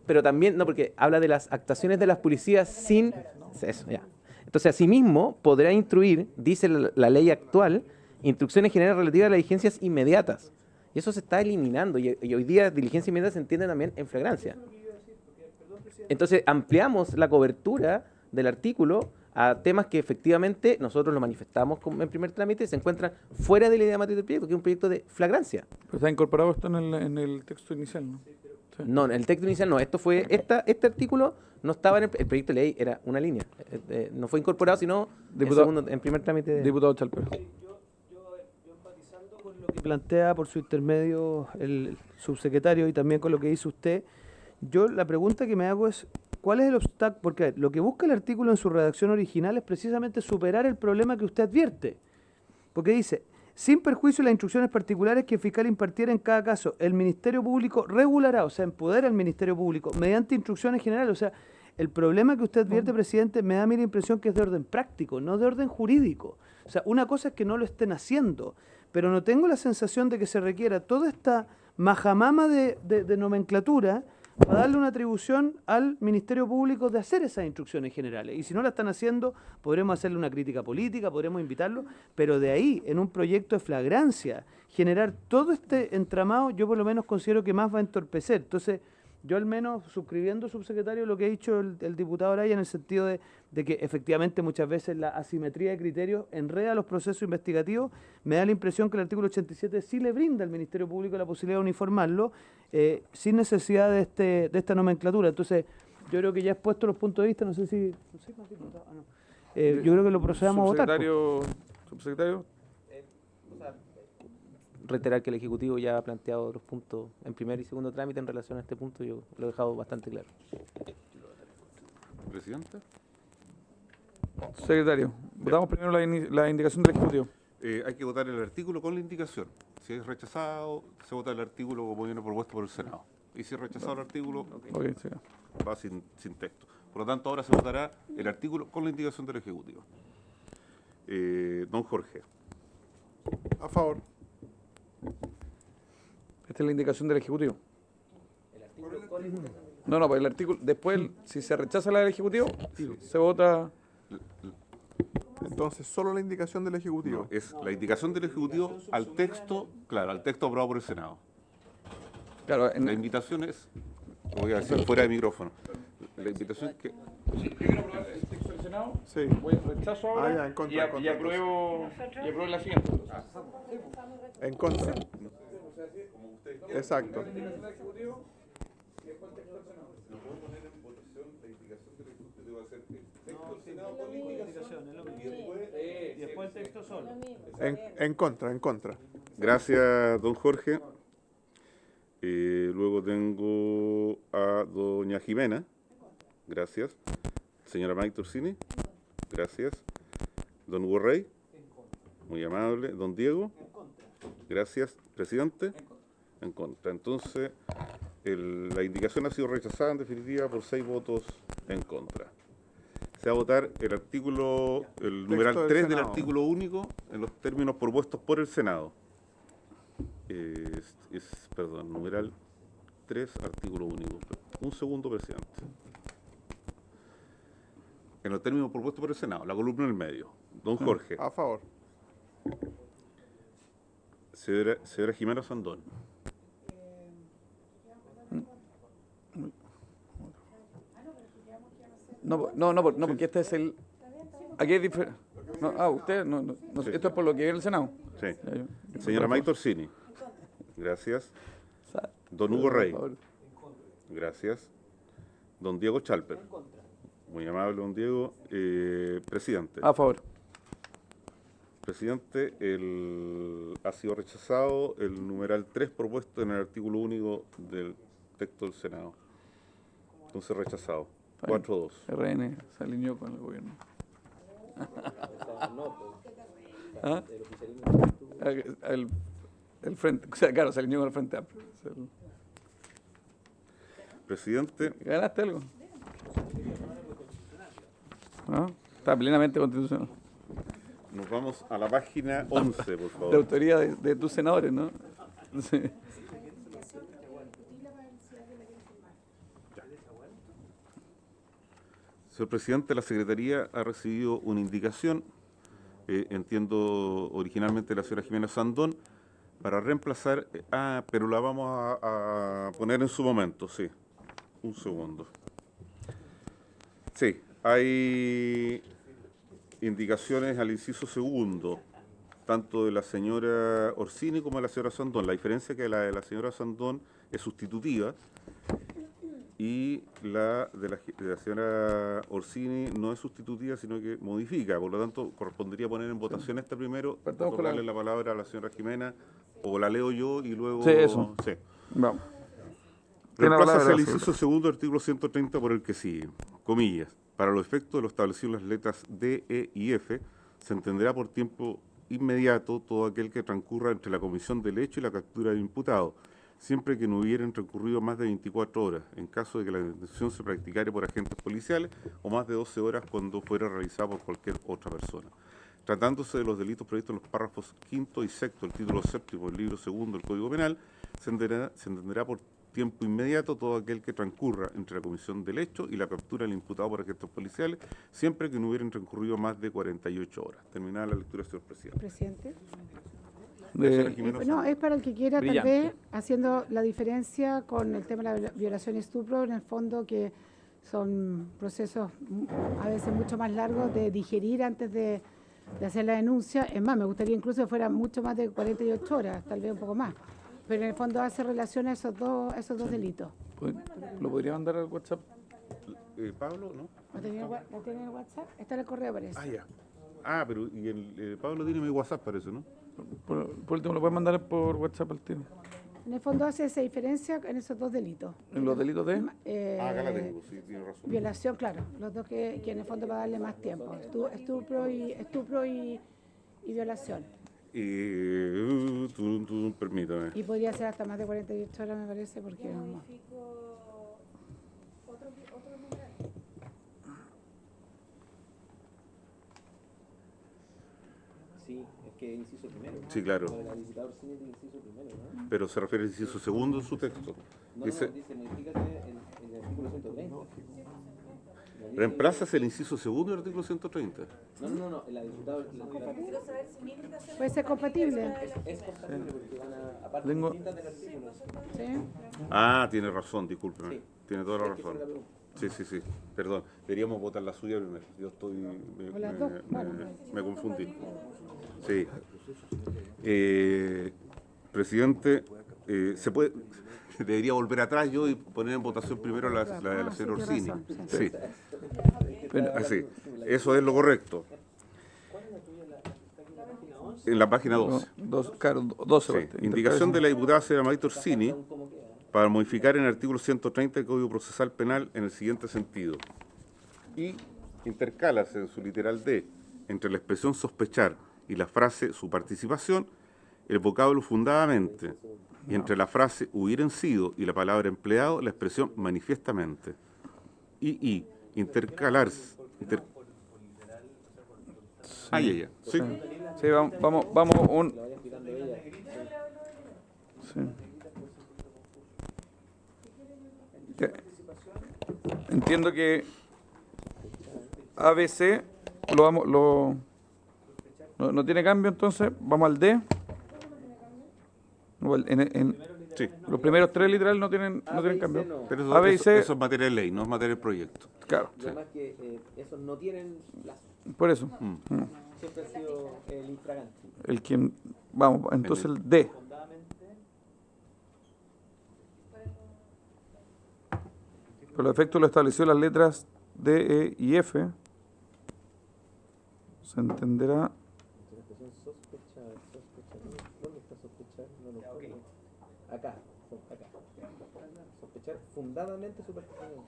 pero también, no, porque habla de las actuaciones de las policías sin... Eso, ya. Entonces, asimismo, podrá instruir, dice la ley actual, instrucciones generales relativas a las diligencias inmediatas. Y eso se está eliminando. Y hoy día diligencias inmediatas se entiende también en flagrancia. Entonces, ampliamos la cobertura del artículo a temas que efectivamente nosotros lo manifestamos en primer trámite, se encuentran fuera de la idea matriz del proyecto, que es un proyecto de flagrancia. Pero está incorporado esto en el texto inicial, ¿no? Sí. No, en el texto inicial no, este artículo no estaba en el proyecto de ley, era una línea. No fue incorporado, sino en primer trámite. Diputado Chalper. Yo empatizando con lo que plantea por su intermedio el subsecretario y también con lo que dice usted, yo la pregunta que me hago es, ¿cuál es el obstáculo? Porque a ver, lo que busca el artículo en su redacción original es precisamente superar el problema que usted advierte. Porque dice, sin perjuicio de las instrucciones particulares que el fiscal impartiera en cada caso, el Ministerio Público regulará, o sea, empodera al Ministerio Público mediante instrucciones generales. O sea, el problema que usted advierte, presidente, me da a mí la impresión que es de orden práctico, no de orden jurídico. O sea, una cosa es que no lo estén haciendo, pero no tengo la sensación de que se requiera toda esta majamama de nomenclatura para darle una atribución al Ministerio Público de hacer esas instrucciones generales. Y si no la están haciendo, podremos hacerle una crítica política, podremos invitarlo, pero de ahí, en un proyecto de flagrancia, generar todo este entramado, yo por lo menos considero que más va a entorpecer. Entonces, yo al menos, suscribiendo, subsecretario, lo que ha dicho el diputado Araya, en el sentido de que efectivamente muchas veces la asimetría de criterios enreda los procesos investigativos, me da la impresión que el artículo 87 sí le brinda al Ministerio Público la posibilidad de uniformarlo sin necesidad de esta nomenclatura. Entonces, yo creo que ya he expuesto los puntos de vista, no sé si... yo creo que lo procedamos a votar. Subsecretario. Reiterar que el Ejecutivo ya ha planteado los puntos en primer y segundo trámite en relación a este punto, yo lo he dejado bastante claro. Presidente. Secretario, votamos primero la indicación del Ejecutivo. Hay que votar el artículo con la indicación. Si es rechazado, se vota el artículo como viene propuesto por el Senado. Y si es rechazado el artículo, Ok, sí. va sin texto. Por lo tanto, ahora se votará el artículo con la indicación del Ejecutivo. Don Jorge. A favor. Esta es la indicación del Ejecutivo. No, pues el artículo, después, si se rechaza la del Ejecutivo, se vota... Entonces, solo la indicación del Ejecutivo. No, es la indicación del Ejecutivo al texto, claro, al texto aprobado por el Senado. Claro, La invitación es, lo voy a decir fuera de micrófono, la invitación es que... Yo quiero aprobar el texto del Senado, Sí. voy a rechazo ahora ya, en contra, en contra. y apruebo la siguiente. En contra. Exacto. Y después el texto solo. En contra, en contra. Gracias, don Jorge. Luego tengo a doña Jimena. Gracias. Señora Maite Orsini. Gracias. Don Hugo Rey. Muy amable. Don Diego. Gracias. Presidente. En contra. Entonces, la indicación ha sido rechazada en definitiva por 6 votos en contra. Se va a votar el artículo, el numeral 3 del artículo único en los términos propuestos por el Senado. Perdón, numeral 3, artículo único. Un segundo, presidente. En los términos propuestos por el Senado, la columna en el medio. Don Jorge. A favor. Señora Jimena Sandón. No, porque este es el... Aquí es diferente. Usted, no, Sí. esto es por lo que viene el Senado. Sí. Ya, yo- Señora Maite Orsini. Gracias. Don Hugo Rey. Por favor. Gracias. Don Diego Chalper. Muy amable, don Diego. Presidente. A favor. Presidente, ha sido rechazado el numeral 3 propuesto en el artículo único del texto del Senado. Entonces rechazado. 4-2. RN se alineó con el gobierno. ¿Ah? El frente, o sea, claro, se alineó con el Frente Amplio. Presidente, ¿Ganaste algo? ¿No? Está plenamente constitucional. nos vamos a la página 11, por De favor. autoría de tus senadores, ¿no? Sí. Señor presidente, la Secretaría ha recibido una indicación, entiendo originalmente de la señora Jimena Sandón, para reemplazar, pero la vamos a poner en su momento, sí. Un segundo. Sí, hay indicaciones al inciso segundo, tanto de la señora Orsini como de la señora Sandón. La diferencia es que la de la señora Sandón es sustitutiva y la de la señora Orsini no es sustitutiva, sino que modifica. Por lo tanto, correspondería poner en votación esta primero, Partamos con darle la palabra a la señora Jimena, o la leo yo y luego... Sí, eso. Sí. Vamos. Tiene la Reemplaza palabra el la inciso segundo del artículo 130 por el que sigue. Comillas. Para los efectos de lo establecido en las letras D, E y F, se entenderá por tiempo inmediato todo aquel que transcurra entre la comisión del hecho y la captura del imputado, siempre que no hubieran transcurrido más de 24 horas, en caso de que la detención se practicara por agentes policiales, o más de 12 horas cuando fuera realizada por cualquier otra persona. Tratándose de los delitos previstos en los párrafos quinto y sexto del título séptimo del libro segundo del Código Penal, se entenderá por tiempo inmediato todo aquel que transcurra entre la comisión del hecho y la captura del imputado por agentes policiales, siempre que no hubieran transcurrido más de 48 horas. Terminada la lectura, señor presidente. Presidente. Señora Jimena. No, es para el que quiera, Brillante. tal vez, haciendo la diferencia con el tema de la violación y estupro, en el fondo que son procesos a veces mucho más largos de digerir antes de hacer la denuncia. Es más, me gustaría incluso que fuera mucho más de 48 horas, tal vez un poco más. Pero en el fondo hace relación a esos dos delitos. ¿Lo podría mandar al WhatsApp? Pablo, ¿no? ¿Lo tiene en el WhatsApp? Está en el correo, parece. Ah, ya. Ah, pero y el Pablo tiene mi WhatsApp, parece, ¿no? Por último, ¿lo puedes mandar por WhatsApp al tiro? En el fondo hace esa diferencia en esos dos delitos. ¿En los delitos de? Acá la tengo, sí, tiene razón. Violación, claro, los dos que en el fondo va a darle más tiempo, estupro y violación. Permítame. Y podría ser hasta más de 48 horas, me parece, porque no. Sí, es que inciso primero. Sí, claro. Lo de la licitadora Orsini es el inciso primero, ¿no? Pero se refiere al inciso segundo en su texto. Dice, Dice, modifícase el artículo 130. reemplazas el inciso segundo del artículo 130. No, la licitadora... Puede ser compatible. Es compatible porque van a partes Tengo- distintas del artículo. ¿Sí? Ah, tiene razón, discúlpeme. Sí. Tiene toda la Es que razón. fue la pregunta. Sí. Perdón, deberíamos votar la suya primero. Yo estoy... O las dos, bueno. me confundí. Sí. Presidente, se puede... Debería volver atrás yo y poner en votación primero la de la Ah, sí, señora tiene Orsini. razón, Sí. Así. Eso es lo correcto. En la página 12. Claro, 12. Sí. parte. Indicación de la diputada señora Maite Orsini para modificar en el artículo 130 del Código Procesal Penal en el siguiente sentido. Y intercálase en su literal D entre la expresión sospechar y la frase su participación el vocablo fundadamente, y entre la frase hubieran sido y la palabra empleado la expresión manifiestamente. Y intercalarse. Ya. Sí. Sí, vamos un... Sí. Ya. Entiendo que ABC no tiene cambio, entonces vamos al D. O Sí. los primeros tres literal no tienen cambio. Pero eso, A, B y C, eso es materia de ley, no es materia de proyecto. claro, Y además que esos no tienen plazo. por eso. Siempre ha sido el infragante. El quien, vamos, entonces el D. Por los efectos lo estableció las letras D, E y F. Se entenderá. Sospechar. ¿Dónde está sospechar? No lo encuentro. Acá. Sospechar fundadamente su participación.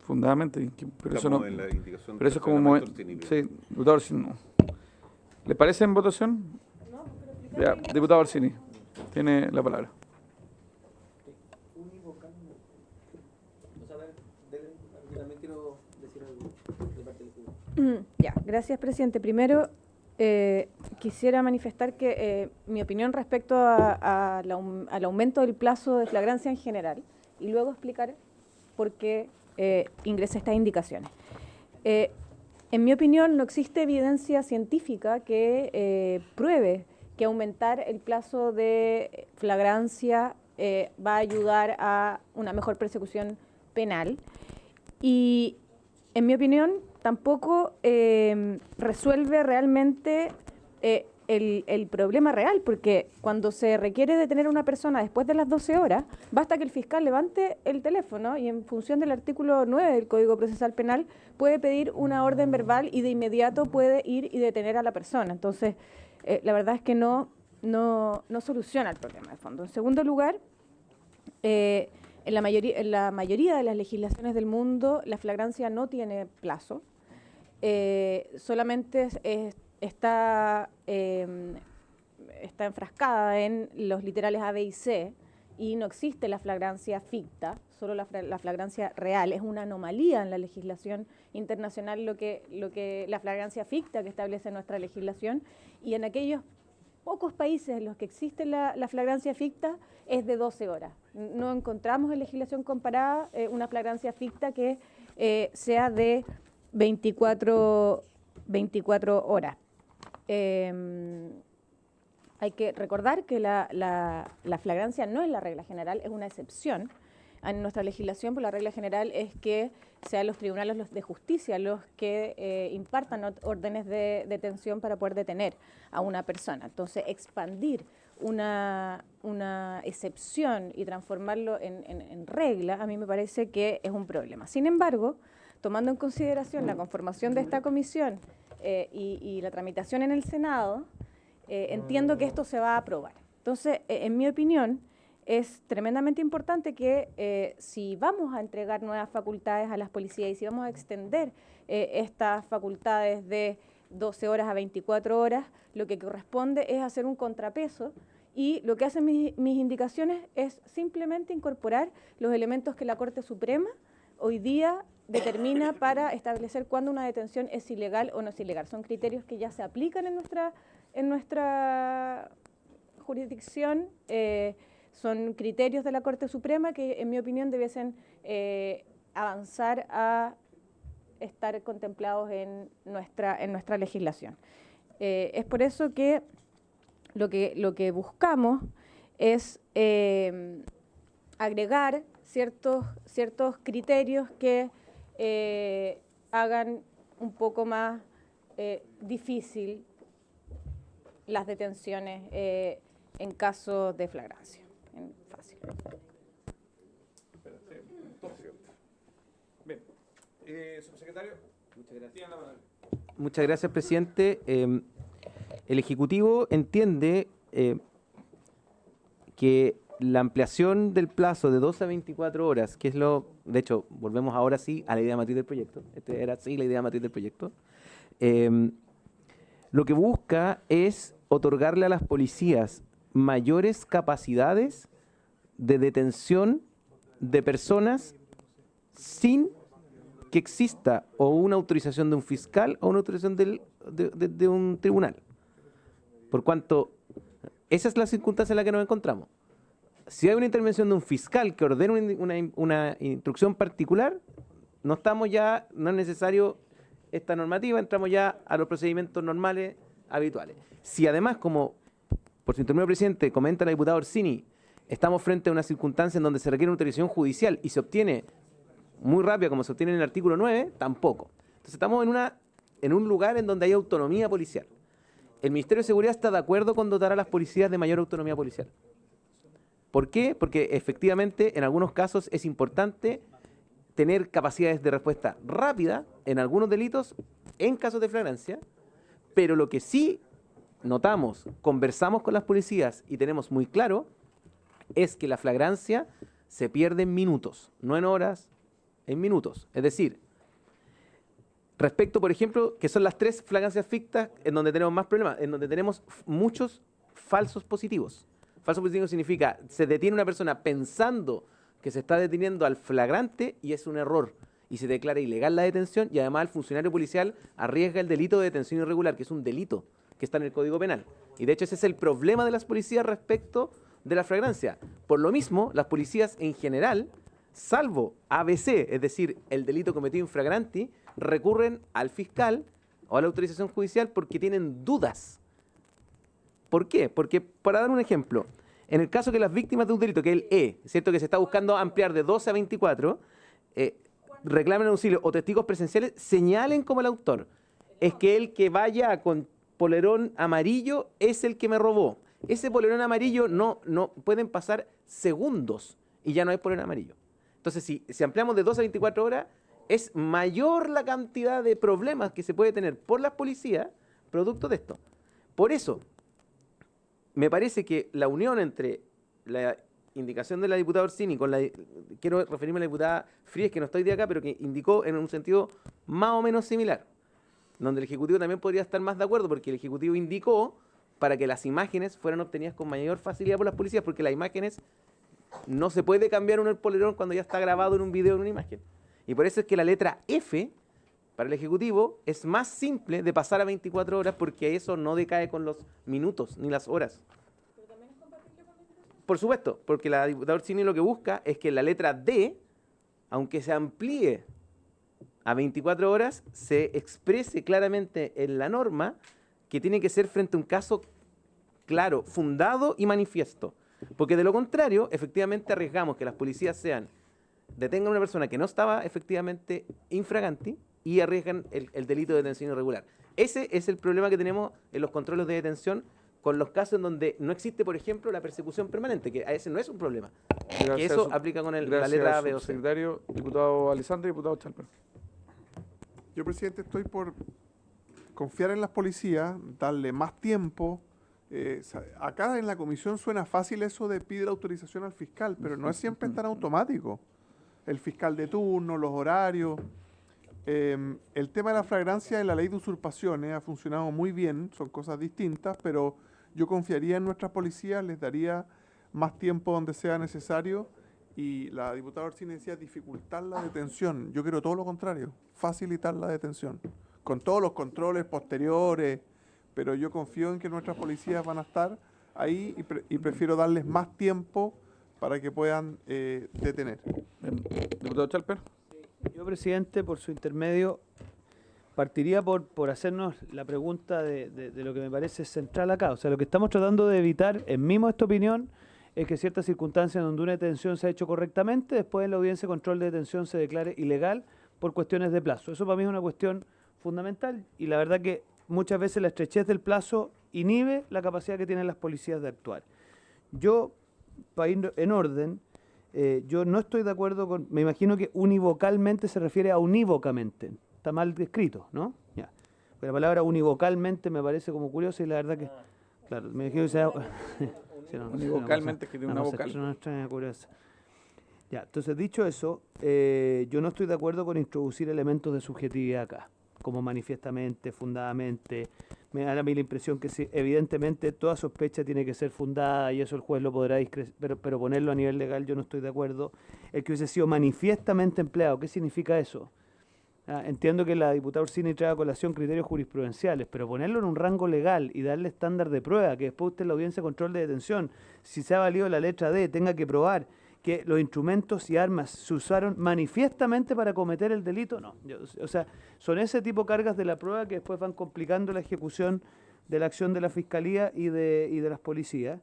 Fundadamente, pero eso no. Estamos en la indicación Pero eso es como de Maite Orsini. sí, diputado Orsini, no. ¿Le parece en votación? Ya, diputado Orsini, tiene la palabra. Yo también quiero decir algo de parte del equipo. Ya, gracias, presidente. Primero, quisiera manifestar que mi opinión respecto al aumento del plazo de flagrancia en general y luego explicar por qué ingresé estas indicaciones. En mi opinión, no existe evidencia científica que pruebe que aumentar el plazo de flagrancia va a ayudar a una mejor persecución penal. Y en mi opinión, tampoco resuelve realmente el problema real, porque cuando se requiere detener a una persona después de las 12 horas, basta que el fiscal levante el teléfono y en función del artículo 9 del Código Procesal Penal puede pedir una orden verbal y de inmediato puede ir y detener a la persona. Entonces, la verdad es que no soluciona el problema de fondo. En segundo lugar, en la mayoría de las legislaciones del mundo, la flagrancia no tiene plazo, solamente está enfrascada en los literales A, B y C, y no existe la flagrancia ficta, solo la flagrancia real. Es una anomalía en la legislación internacional lo que la flagrancia ficta que establece nuestra legislación, y en aquellos pocos países en los que existe la flagrancia ficta es de 12 horas. No encontramos en legislación comparada una flagrancia ficta que sea de 24 horas. Hay que recordar que la flagrancia no es la regla general, es una excepción. En nuestra legislación, por la regla general, es que sean los tribunales de justicia los que impartan órdenes de detención para poder detener a una persona. Entonces, expandir una excepción y transformarlo en regla, a mí me parece que es un problema. Sin embargo, tomando en consideración la conformación de esta comisión y la tramitación en el Senado, entiendo que esto se va a aprobar. Entonces, en mi opinión, es tremendamente importante que si vamos a entregar nuevas facultades a las policías y si vamos a extender estas facultades de 12 horas a 24 horas, lo que corresponde es hacer un contrapeso, y lo que hacen mis indicaciones es simplemente incorporar los elementos que la Corte Suprema hoy día determina para establecer cuándo una detención es ilegal o no es ilegal. Son criterios que ya se aplican en nuestra jurisdicción, son criterios de la Corte Suprema que, en mi opinión, debiesen avanzar a estar contemplados en nuestra legislación. Es por eso que lo que buscamos es agregar ciertos criterios que hagan un poco más difícil las detenciones en caso de flagrancia. Fácil. Bien. Subsecretario. Muchas gracias. Muchas gracias, presidente. El Ejecutivo entiende que la ampliación del plazo de 12 a 24 horas, que es de hecho, volvemos ahora sí a la idea matriz del proyecto, era sí la idea matriz del proyecto, lo que busca es otorgarle a las policías mayores capacidades de detención de personas sin que exista o una autorización de un fiscal o una autorización de un tribunal. Por cuanto, esa es la circunstancia en la que nos encontramos. Si hay una intervención de un fiscal que ordene una instrucción particular, no es necesario esta normativa, entramos ya a los procedimientos normales, habituales. Si además, como por su intermedio presidente comenta la diputada Orsini, estamos frente a una circunstancia en donde se requiere una autorización judicial y se obtiene muy rápida, como se obtiene en el artículo 9, tampoco. Entonces estamos en un lugar en donde hay autonomía policial. El Ministerio de Seguridad está de acuerdo con dotar a las policías de mayor autonomía policial. ¿Por qué? Porque efectivamente en algunos casos es importante tener capacidades de respuesta rápida en algunos delitos, en casos de flagrancia, pero lo que sí notamos, conversamos con las policías y tenemos muy claro, es que la flagrancia se pierde en minutos, no en horas, en minutos. Es decir, respecto, por ejemplo, que son las 3 flagrancias fictas en donde tenemos más problemas, en donde tenemos muchos falsos positivos. Falso positivo significa, se detiene una persona pensando que se está deteniendo al flagrante y es un error. Y se declara ilegal la detención y además el funcionario policial arriesga el delito de detención irregular, que es un delito que está en el Código Penal. Y de hecho ese es el problema de las policías respecto de la flagrancia. Por lo mismo, las policías en general, salvo ABC, es decir, el delito cometido in flagranti, recurren al fiscal o a la autorización judicial porque tienen dudas. ¿Por qué? Porque, para dar un ejemplo, en el caso que las víctimas de un delito, que es el ¿cierto?, que se está buscando ampliar de 12 a 24, reclamen auxilio o testigos presenciales señalen como el autor. Es que el que vaya con polerón amarillo es el que me robó. Ese polerón amarillo no pueden pasar segundos y ya no hay polerón amarillo. Entonces, si ampliamos de 12 a 24 horas, es mayor la cantidad de problemas que se puede tener por las policías producto de esto. Por eso, me parece que la unión entre la indicación de la diputada Orsini con quiero referirme a la diputada Fríes, que no estoy de acá, pero que indicó en un sentido más o menos similar, donde el Ejecutivo también podría estar más de acuerdo, porque el Ejecutivo indicó para que las imágenes fueran obtenidas con mayor facilidad por las policías, porque las imágenes no se puede cambiar el polerón cuando ya está grabado en un video en una imagen. Y por eso es que la letra F para el Ejecutivo es más simple de pasar a 24 horas, porque eso no decae con los minutos ni las horas. ¿Pero también es compatible con la indicación? Por supuesto, porque la diputada Orsini lo que busca es que la letra D, aunque se amplíe a 24 horas, se exprese claramente en la norma que tiene que ser frente a un caso claro, fundado y manifiesto. Porque de lo contrario, efectivamente arriesgamos que las policías detengan a una persona que no estaba efectivamente infraganti y arriesgan el delito de detención irregular. Ese es el problema que tenemos en los controles de detención con los casos en donde no existe, por ejemplo, la persecución permanente, que a ese no es un problema. Que eso aplica con la letra B o C. Secretario, diputado Alessandri, diputado Chalper. Yo, presidente, estoy por confiar en las policías, darle más tiempo. Acá en la comisión suena fácil eso de pedir autorización al fiscal, pero no es siempre tan automático. El fiscal de turno, los horarios. El tema de la flagrancia en la ley de usurpaciones ha funcionado muy bien, son cosas distintas, pero yo confiaría en nuestras policías, les daría más tiempo donde sea necesario, y la diputada Orsini decía dificultar la detención. Yo quiero todo lo contrario, facilitar la detención, con todos los controles posteriores, pero yo confío en que nuestras policías van a estar ahí y prefiero darles más tiempo para que puedan detener. Diputado Chalper. Yo, presidente, por su intermedio, partiría por hacernos la pregunta de lo que me parece central acá. O sea, lo que estamos tratando de evitar, en mi modesta opinión, es que ciertas circunstancias donde una detención se ha hecho correctamente, después en la audiencia de control de detención se declare ilegal por cuestiones de plazo. Eso para mí es una cuestión fundamental y la verdad que muchas veces la estrechez del plazo inhibe la capacidad que tienen las policías de actuar. Yo, para ir en orden, yo no estoy de acuerdo con, me imagino que univocalmente se refiere a unívocamente, está mal descrito, ¿no? Ya. Pero la palabra univocalmente me parece como curiosa y la verdad que, claro, me imagino que sea... sí, no, univocalmente es que tiene una vocal. Es una extraña curiosa. Ya, entonces dicho eso, yo no estoy de acuerdo con introducir elementos de subjetividad acá, como manifiestamente, fundadamente. Me da a mí la impresión que sí, evidentemente toda sospecha tiene que ser fundada y eso el juez lo podrá pero ponerlo a nivel legal yo no estoy de acuerdo. El que hubiese sido manifiestamente empleado, ¿qué significa eso? Entiendo que la diputada Orsini trae a colación criterios jurisprudenciales, pero ponerlo en un rango legal y darle estándar de prueba, que después usted en la audiencia de control de detención, si se ha valido la letra D, tenga que probar que los instrumentos y armas se usaron manifiestamente para cometer el delito, no. O sea, son ese tipo de cargas de la prueba que después van complicando la ejecución de la acción de la Fiscalía y de las policías.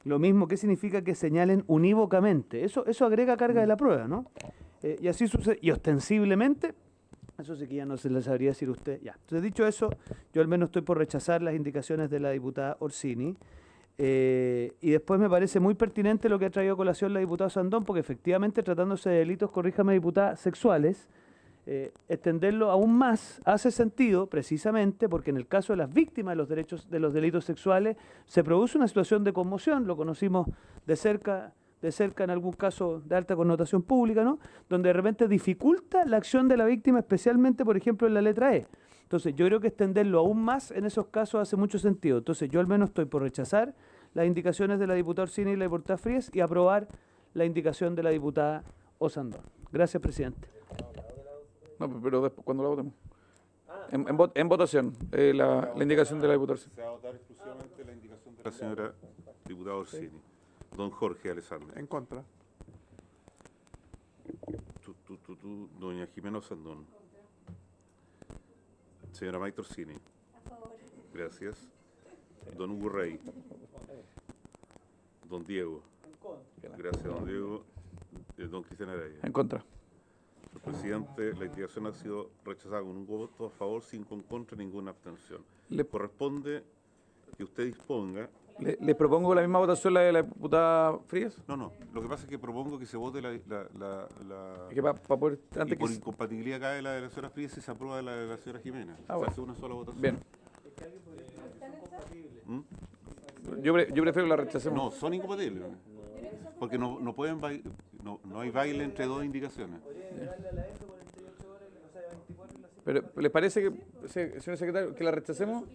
Lo mismo, ¿qué significa que señalen unívocamente? Eso agrega carga de la prueba, ¿no? Y así sucede, y ostensiblemente, eso sí que ya no se le sabría decir usted. Ya. Entonces, dicho eso, yo al menos estoy por rechazar las indicaciones de la diputada Orsini. Y después me parece muy pertinente lo que ha traído a colación la diputada Sandón, porque efectivamente tratándose de delitos, corríjame diputada, sexuales, extenderlo aún más hace sentido precisamente porque en el caso de las víctimas de los delitos sexuales se produce una situación de conmoción, lo conocimos de cerca en algún caso de alta connotación pública, ¿no? Donde de repente dificulta la acción de la víctima, especialmente, por ejemplo, en la letra E. Entonces, yo creo que extenderlo aún más en esos casos hace mucho sentido. Entonces, yo al menos estoy por rechazar las indicaciones de la diputada Orsini y la diputada Fríes y aprobar la indicación de la diputada Osandón. Gracias, presidente. No, pero después, cuando la votemos. En votación, la indicación de la diputada Orsini. Se va a votar exclusivamente la indicación de la señora diputada Orsini. Don Jorge Alessandri. En contra. Doña Jimena Osandón. Señora Maite Orsini. Gracias. Don Hugo Rey. Don Diego. Gracias, don Diego. Don Cristian Araya. En contra. Presidente, la indicación ha sido rechazada con un voto a favor, 5 en contra, ninguna abstención. Le- Corresponde que usted disponga. ¿Le propongo la misma votación la de la diputada Frías? No, lo que pasa es que propongo que se vote la Que para poder... y Antes por que... incompatibilidad cae la de la señora Frías y se aprueba la de la señora Jiménez. Ah, Se bueno. hace una sola votación. Bien. ¿Mm? Yo prefiero la rechacemos. No, son incompatibles. Porque no pueden no hay baile entre dos indicaciones. Pero, ¿les parece que, señor secretario, que la rechacemos?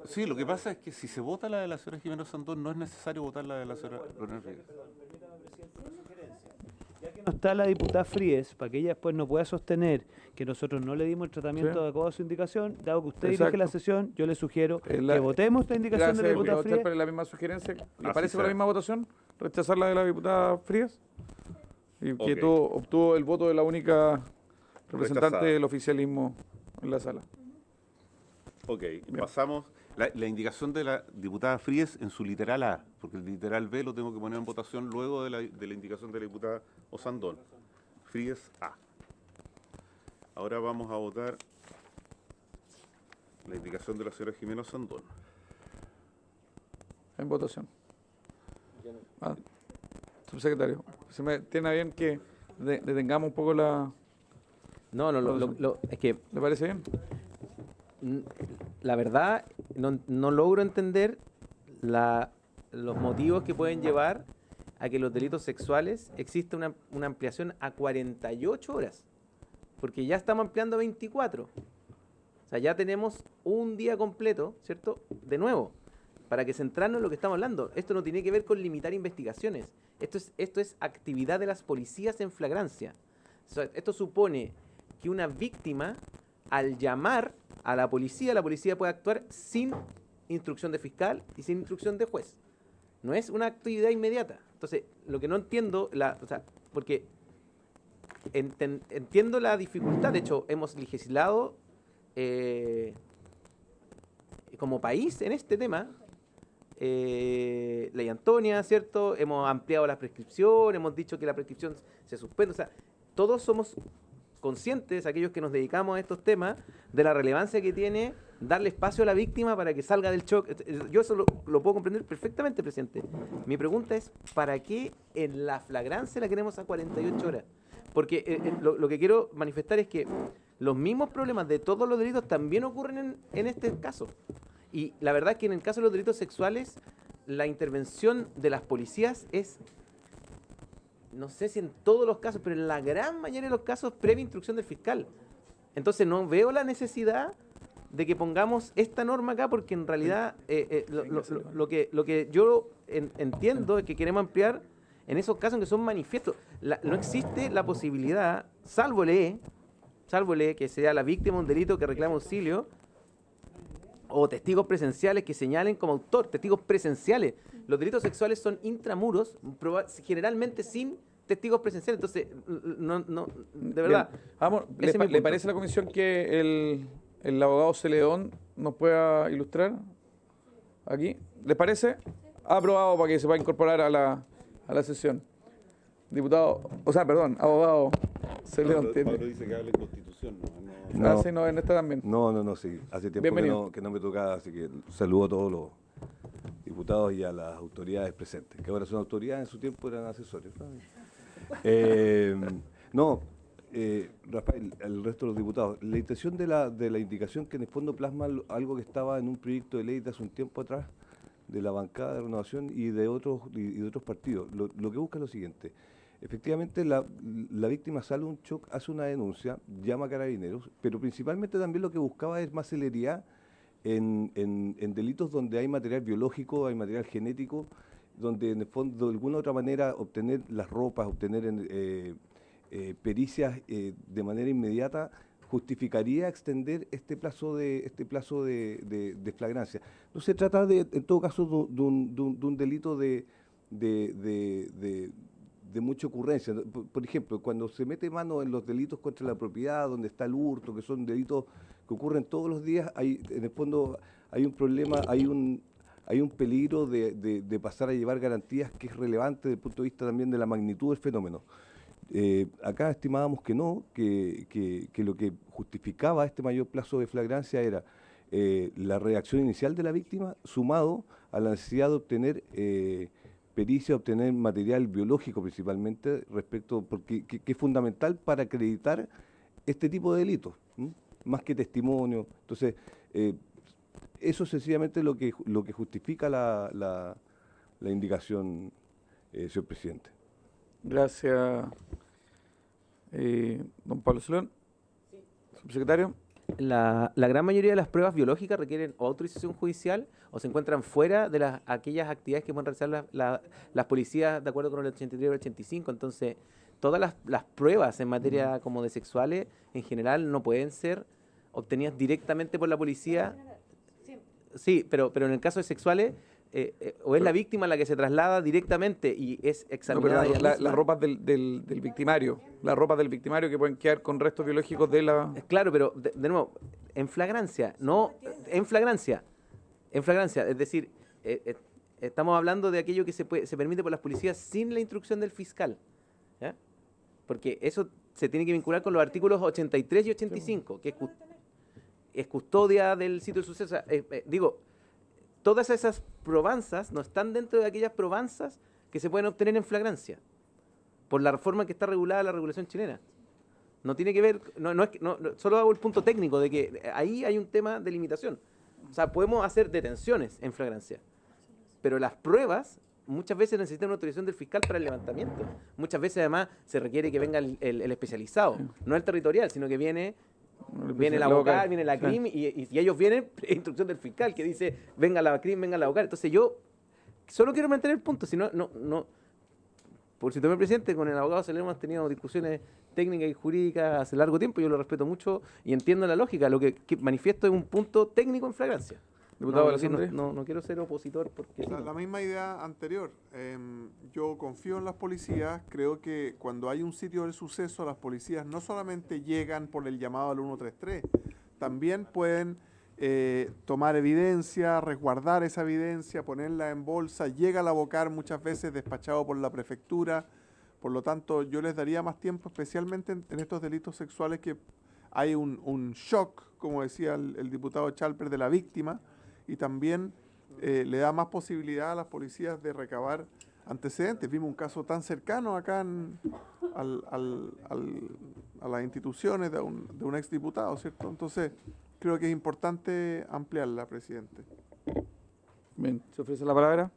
Sí, lo que pasa es que si se vota la de la señora Jiménez Sandón, no es necesario votar la de la señora Leonel Frías. Ya que no está la diputada Fríes, para que ella después no pueda sostener que nosotros no le dimos el tratamiento Sí. adecuado a su indicación, dado que usted Exacto. dirige la sesión, yo le sugiero La- que votemos esta indicación Gracias, de la diputada diputado Fríes. Sterper, la misma sugerencia. ¿Le Así parece con la será. misma votación? ¿Rechazar la de la diputada Frías? Y que Ok. obtuvo el voto de la única representante Rechazada. del oficialismo en la sala. Ok, pasamos. La indicación de la diputada Fríes en su literal A, porque el literal B lo tengo que poner en votación luego de la indicación de la diputada Osandón. Fríes A. Ahora vamos a votar la indicación de la señora Jimena Osandón. En votación. Subsecretario, se me tiene bien que detengamos un poco la... No, es que ¿Le parece bien? la verdad no logro entender los motivos que pueden llevar a que los delitos sexuales exista una ampliación a 48 horas, porque ya estamos ampliando a 24. O sea, ya tenemos un día completo, ¿cierto? De nuevo, para que centrarnos en lo que estamos hablando. Esto no tiene que ver con limitar investigaciones. Esto es actividad de las policías en flagrancia. O sea, esto supone que una víctima, al llamar a la policía puede actuar sin instrucción de fiscal y sin instrucción de juez. No es una actividad inmediata. Entonces, lo que no entiendo, porque entiendo la dificultad, de hecho, hemos legislado como país en este tema, Ley Antonia, ¿cierto? Hemos ampliado la prescripción, hemos dicho que la prescripción se suspende, o sea, todos somos conscientes, aquellos que nos dedicamos a estos temas, de la relevancia que tiene darle espacio a la víctima para que salga del shock. Yo eso lo puedo comprender perfectamente, presidente. Mi pregunta es, ¿para qué en la flagrancia la queremos a 48 horas? Porque lo que quiero manifestar es que los mismos problemas de todos los delitos también ocurren en este caso. Y la verdad es que en el caso de los delitos sexuales, la intervención de las policías es, no sé si en todos los casos, pero en la gran mayoría de los casos, previa instrucción del fiscal. Entonces no veo la necesidad de que pongamos esta norma acá, porque en realidad lo que yo entiendo es que queremos ampliar en esos casos en que son manifiestos. No existe la posibilidad, salvo que sea la víctima de un delito que reclama auxilio, o testigos presenciales que señalen como autor, testigos presenciales. Los delitos sexuales son intramuros, generalmente sin testigos presenciales. Entonces, de verdad. Bien. Vamos, ese es mi ¿le punto. parece a la comisión que el abogado Celedón nos pueda ilustrar aquí? ¿Les parece? Aprobado para que se pueda incorporar a la sesión. Diputado, abogado Celedón. Pablo dice que habla en Constitución, ¿no? Ah, sí, no, en esta también. No, sí. Hace tiempo Bienvenido. que no me tocaba, así que saludo a todos los diputados y a las autoridades presentes, que ahora son autoridades, en su tiempo eran asesores. Rafael, el resto de los diputados, la intención de la indicación que en el fondo plasma algo que estaba en un proyecto de ley de hace un tiempo atrás, de la bancada de Renovación y de otros partidos. Lo que busca es lo siguiente. Efectivamente, la víctima sale un shock, hace una denuncia, llama a Carabineros, pero principalmente también lo que buscaba es más celeridad en delitos donde hay material biológico, hay material genético, donde en el fondo de alguna u otra manera obtener las ropas, obtener pericias de manera inmediata justificaría extender este plazo de flagrancia. No se trata en todo caso de un delito de mucha ocurrencia. Por ejemplo, cuando se mete mano en los delitos contra la propiedad, donde está el hurto, que son delitos que ocurren todos los días, en el fondo hay un problema, hay un peligro de pasar a llevar garantías que es relevante desde el punto de vista también de la magnitud del fenómeno. Acá estimábamos que no, que lo que justificaba este mayor plazo de flagrancia era la reacción inicial de la víctima sumado a la necesidad de obtener pericia, obtener material biológico principalmente, porque es fundamental para acreditar este tipo de delitos, más que testimonio. Entonces, eso es sencillamente lo que justifica la indicación, señor presidente. Gracias, don Pablo Solón. Subsecretario. La gran mayoría de las pruebas biológicas requieren o autorización judicial o se encuentran fuera de aquellas actividades que pueden realizar las policías de acuerdo con el 83 y el 85. Entonces, todas las pruebas en materia como de sexuales en general no pueden ser obtenidas directamente por la policía. Sí, pero en el caso de sexuales, o es la víctima la que se traslada directamente y es examinada. No, pero las ropas del victimario, las ropas del victimario que pueden quedar con restos biológicos de la... Claro, pero de nuevo, en flagrancia, en flagrancia, es decir, estamos hablando de aquello que se permite por las policías sin la instrucción del fiscal, ¿ya? Porque eso se tiene que vincular con los artículos 83 y 85, que es custodia del sitio de suceso. Todas esas probanzas no están dentro de aquellas probanzas que se pueden obtener en flagrancia, por la forma en que está regulada la regulación chilena. No tiene que ver, solo hago el punto técnico de que ahí hay un tema de limitación. O sea, podemos hacer detenciones en flagrancia, pero las pruebas muchas veces necesitan una autorización del fiscal para el levantamiento. Muchas veces además se requiere que venga el especializado, no el territorial, sino que viene la vocal, viene la CRIM y ellos vienen, instrucción del fiscal que dice venga la CRIM, venga la vocal. Entonces yo solo quiero mantener el punto, si no, por si tomé presidente, con el abogado Soler hemos tenido discusiones técnicas y jurídicas hace largo tiempo, yo lo respeto mucho y entiendo la lógica, lo que manifiesto es un punto técnico en flagrancia. Diputado, no quiero ser opositor porque... La misma idea anterior. Yo confío en las policías. Creo que cuando hay un sitio del suceso, las policías no solamente llegan por el llamado al 133, también pueden tomar evidencia, resguardar esa evidencia, ponerla en bolsa. Llega la vocal muchas veces despachado por la prefectura. Por lo tanto, yo les daría más tiempo, especialmente en estos delitos sexuales que hay un shock, como decía el diputado Chalper, de la víctima. Y también le da más posibilidad a las policías de recabar antecedentes. Vimos un caso tan cercano acá a las instituciones de un exdiputado, ¿cierto? Entonces, creo que es importante ampliarla, presidente. Bien, ¿se ofrece la palabra?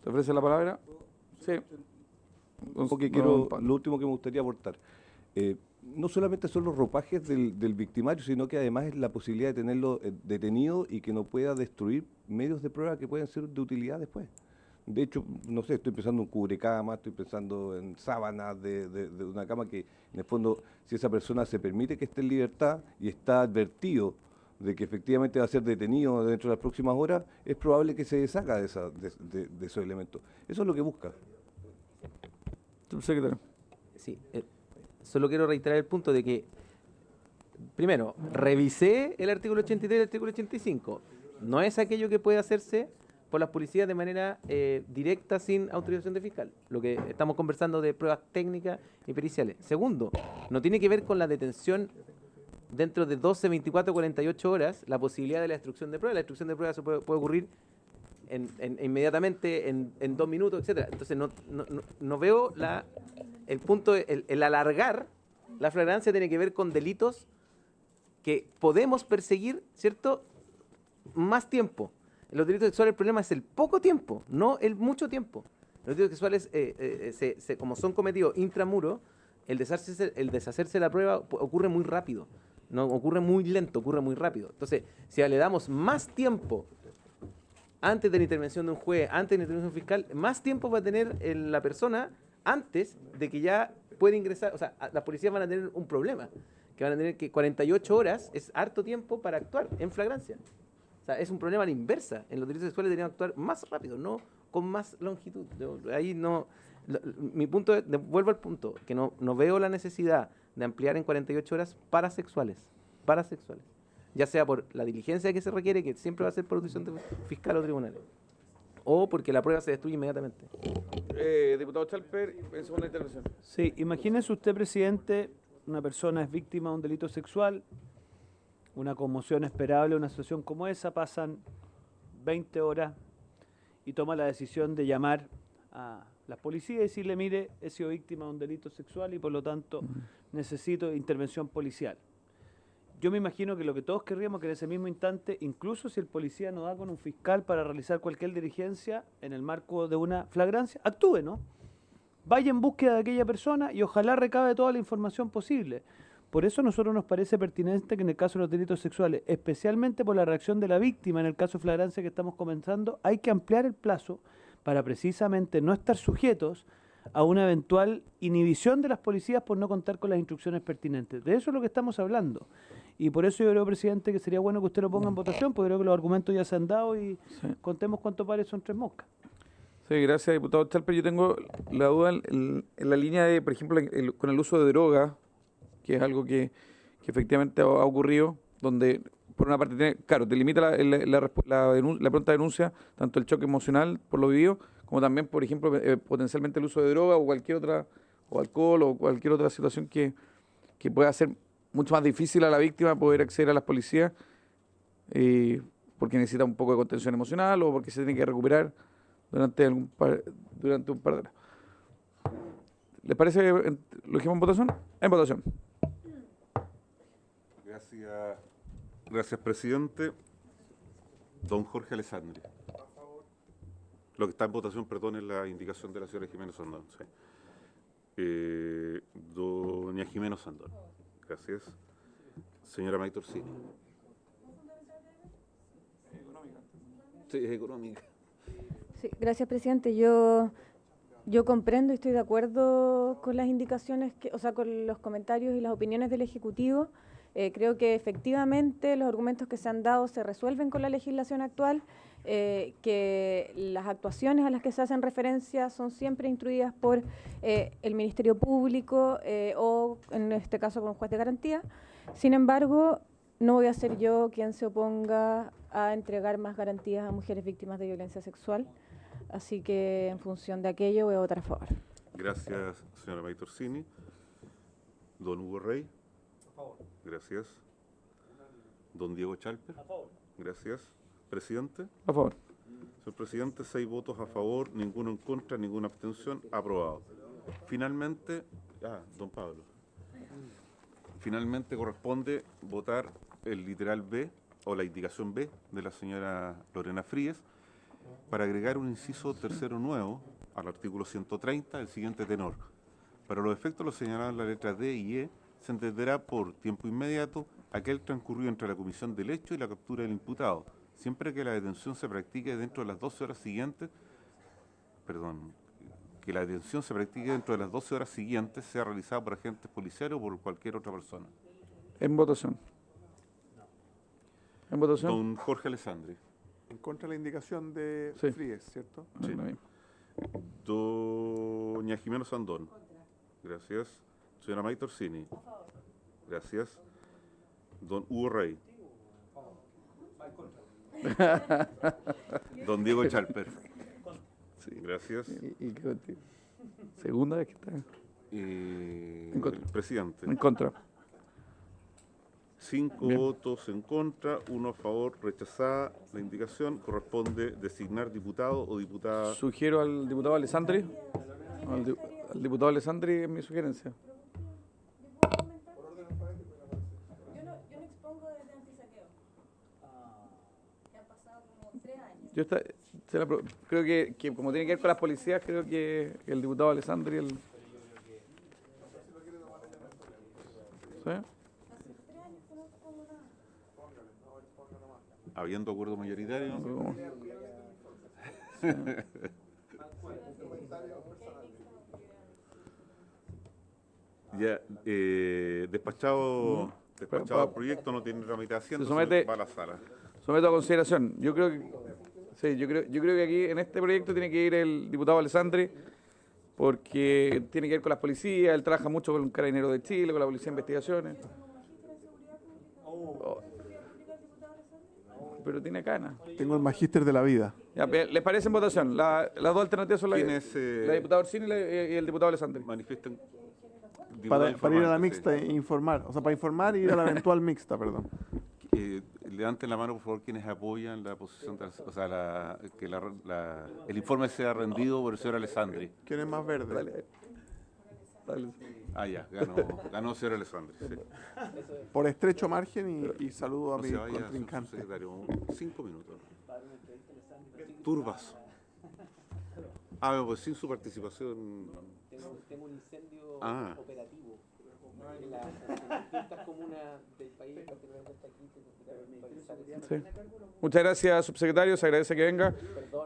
¿Se ofrece la palabra? Sí. Porque lo último que me gustaría aportar. No solamente son los ropajes del victimario, sino que además es la posibilidad de tenerlo detenido y que no pueda destruir medios de prueba que pueden ser de utilidad después. De hecho, no sé, estoy pensando en cubrecama, estoy pensando en sábanas de una cama que, en el fondo, si esa persona se permite que esté en libertad y está advertido de que efectivamente va a ser detenido dentro de las próximas horas, es probable que se deshaga de esos elementos. Eso es lo que busca. Subsecretario. Sí, solo quiero reiterar el punto de que, primero, revisé el artículo 83 y el artículo 85. No es aquello que puede hacerse por las policías de manera directa sin autorización de fiscal. Lo que estamos conversando de pruebas técnicas y periciales. Segundo, no tiene que ver con la detención dentro de 12, 24, 48 horas, la posibilidad de la destrucción de pruebas. La destrucción de pruebas se puede ocurrir inmediatamente, en 2 minutos, etcétera. Entonces no veo el punto, el alargar la flagrancia tiene que ver con delitos que podemos perseguir, ¿cierto?, más tiempo. En los delitos sexuales el problema es el poco tiempo, no el mucho tiempo. Los delitos sexuales, como son cometidos intramuro, el deshacerse de la prueba ocurre muy rápido, no ocurre muy lento, ocurre muy rápido. Entonces, si le damos más tiempo antes de la intervención de un juez, antes de la intervención fiscal, más tiempo va a tener la persona antes de que ya puede ingresar. O sea, las policías van a tener un problema, que van a tener que 48 horas es harto tiempo para actuar en flagrancia. O sea, es un problema a la inversa. En los delitos sexuales deberían actuar más rápido, no con más longitud. Ahí no. Mi punto es, vuelvo al punto, que no veo la necesidad de ampliar en 48 horas para sexuales. Ya sea por la diligencia que se requiere, que siempre va a ser por autorización fiscal o tribunales, o porque la prueba se destruye inmediatamente. Diputado Chalper, en segunda intervención. Sí, imagínese usted, presidente, una persona es víctima de un delito sexual, una conmoción esperable, una situación como esa, pasan 20 horas y toma la decisión de llamar a la policía y decirle, mire, he sido víctima de un delito sexual y por lo tanto necesito intervención policial. Yo me imagino que lo que todos querríamos que en ese mismo instante, incluso si el policía no da con un fiscal para realizar cualquier diligencia en el marco de una flagrancia, actúe, ¿no? Vaya en búsqueda de aquella persona y ojalá recabe toda la información posible. Por eso a nosotros nos parece pertinente que en el caso de los delitos sexuales, especialmente por la reacción de la víctima en el caso de flagrancia que estamos comenzando, hay que ampliar el plazo para precisamente no estar sujetos a una eventual inhibición de las policías por no contar con las instrucciones pertinentes. De eso es lo que estamos hablando. Y por eso yo creo, presidente, que sería bueno que usted lo ponga en votación, porque creo que los argumentos ya se han dado y contemos cuánto pares son 3 moscas. Sí, gracias, diputado Chalper. Yo tengo la duda en la línea de, por ejemplo, con el uso de droga, que es algo que efectivamente ha ocurrido, donde por una parte, claro, te limita la pronta denuncia, tanto el choque emocional por lo vivido, como también, por ejemplo, potencialmente el uso de droga o cualquier otra, o alcohol o cualquier otra situación que pueda hacer mucho más difícil a la víctima poder acceder a las policías, porque necesita un poco de contención emocional o porque se tiene que recuperar durante un par de horas. ¿Les parece que lo dejemos en votación? En votación. Gracias, presidente. Don Jorge Alessandri. Lo que está en votación, perdón, es la indicación de la señora Jiménez Sandón. Sí. Doña Jiménez Sandón. Gracias. Señora May Torsini. Sí, es económica. Sí, gracias, presidente. Yo comprendo y estoy de acuerdo con las indicaciones, con los comentarios y las opiniones del Ejecutivo. Creo que efectivamente los argumentos que se han dado se resuelven con la legislación actual, que las actuaciones a las que se hacen referencia son siempre instruidas por el Ministerio Público o, en este caso, con un juez de garantía. Sin embargo, no voy a ser yo quien se oponga a entregar más garantías a mujeres víctimas de violencia sexual. Así que, en función de aquello, voy a votar a favor. Gracias, señora May Torsini. Don Hugo Rey. A favor. Gracias. Don Diego Chalper. A favor. Gracias. Presidente. A favor. Señor presidente, 6 votos a favor, ninguno en contra, ninguna abstención. Aprobado. Finalmente, don Pablo. Finalmente corresponde votar el literal B o la indicación B de la señora Lorena Fríes para agregar un inciso tercero nuevo al artículo 130 del siguiente tenor. Para los efectos lo señalado en la letra D y E, se entenderá por tiempo inmediato aquel transcurrido entre la comisión del hecho y la captura del imputado, siempre que la detención se practique dentro de las 12 horas siguientes, que la detención se practique dentro de las 12 horas siguientes, sea realizada por agentes policiales o por cualquier otra persona. En votación. En votación. Don Jorge Alessandri. En contra de la indicación de Fríes, ¿cierto? Sí. Doña Jimena Sandón. Gracias. Señora May Torsini. Gracias. Don Hugo Rey. Don Diego Chalper. Sí, gracias. Segunda vez que está. En contra. El presidente. En contra. 5 votos en contra, 1 a favor, rechazada la indicación. Corresponde designar diputado o diputada. Sugiero al diputado Alessandri. Al diputado Alessandri es mi sugerencia. Yo no expongo desde antisaqueo. Que han pasado como 3 años. Creo que como tiene que ver con las policías, creo que el diputado Alessandri... ¿Sí? Habiendo acuerdo mayoritario. Ya, despachado el proyecto, no tiene tramitación, va a la sala. Someto a consideración. Yo creo que aquí en este proyecto tiene que ir el diputado Alessandri, porque tiene que ver con las policías, él trabaja mucho con el Carabinero de Chile, con la Policía de Investigaciones. pero tiene cana. Tengo el magíster de la vida. Ya, ¿les parece en votación? Las dos alternativas son la diputada Orsini y el diputado Alessandri. Manifiesten. Para ir a la informantes, mixta e informar. O sea, para informar y ir a la eventual mixta, perdón. Levanten la mano, por favor, quienes apoyan la posición, o sea, que el informe sea rendido por el señor Alessandri. ¿Quién es más verde? Dale. Ah, ya, ganó el señor Alessandri. Sí. Por estrecho margen y saludo a No mi se vaya, contrincante. secretario, 5 minutos. Turbas. Ah, pues sin su participación. Tengo un incendio Ah. operativo en las distintas comunas del país. Sí. Muchas gracias, subsecretario. Se agradece que venga.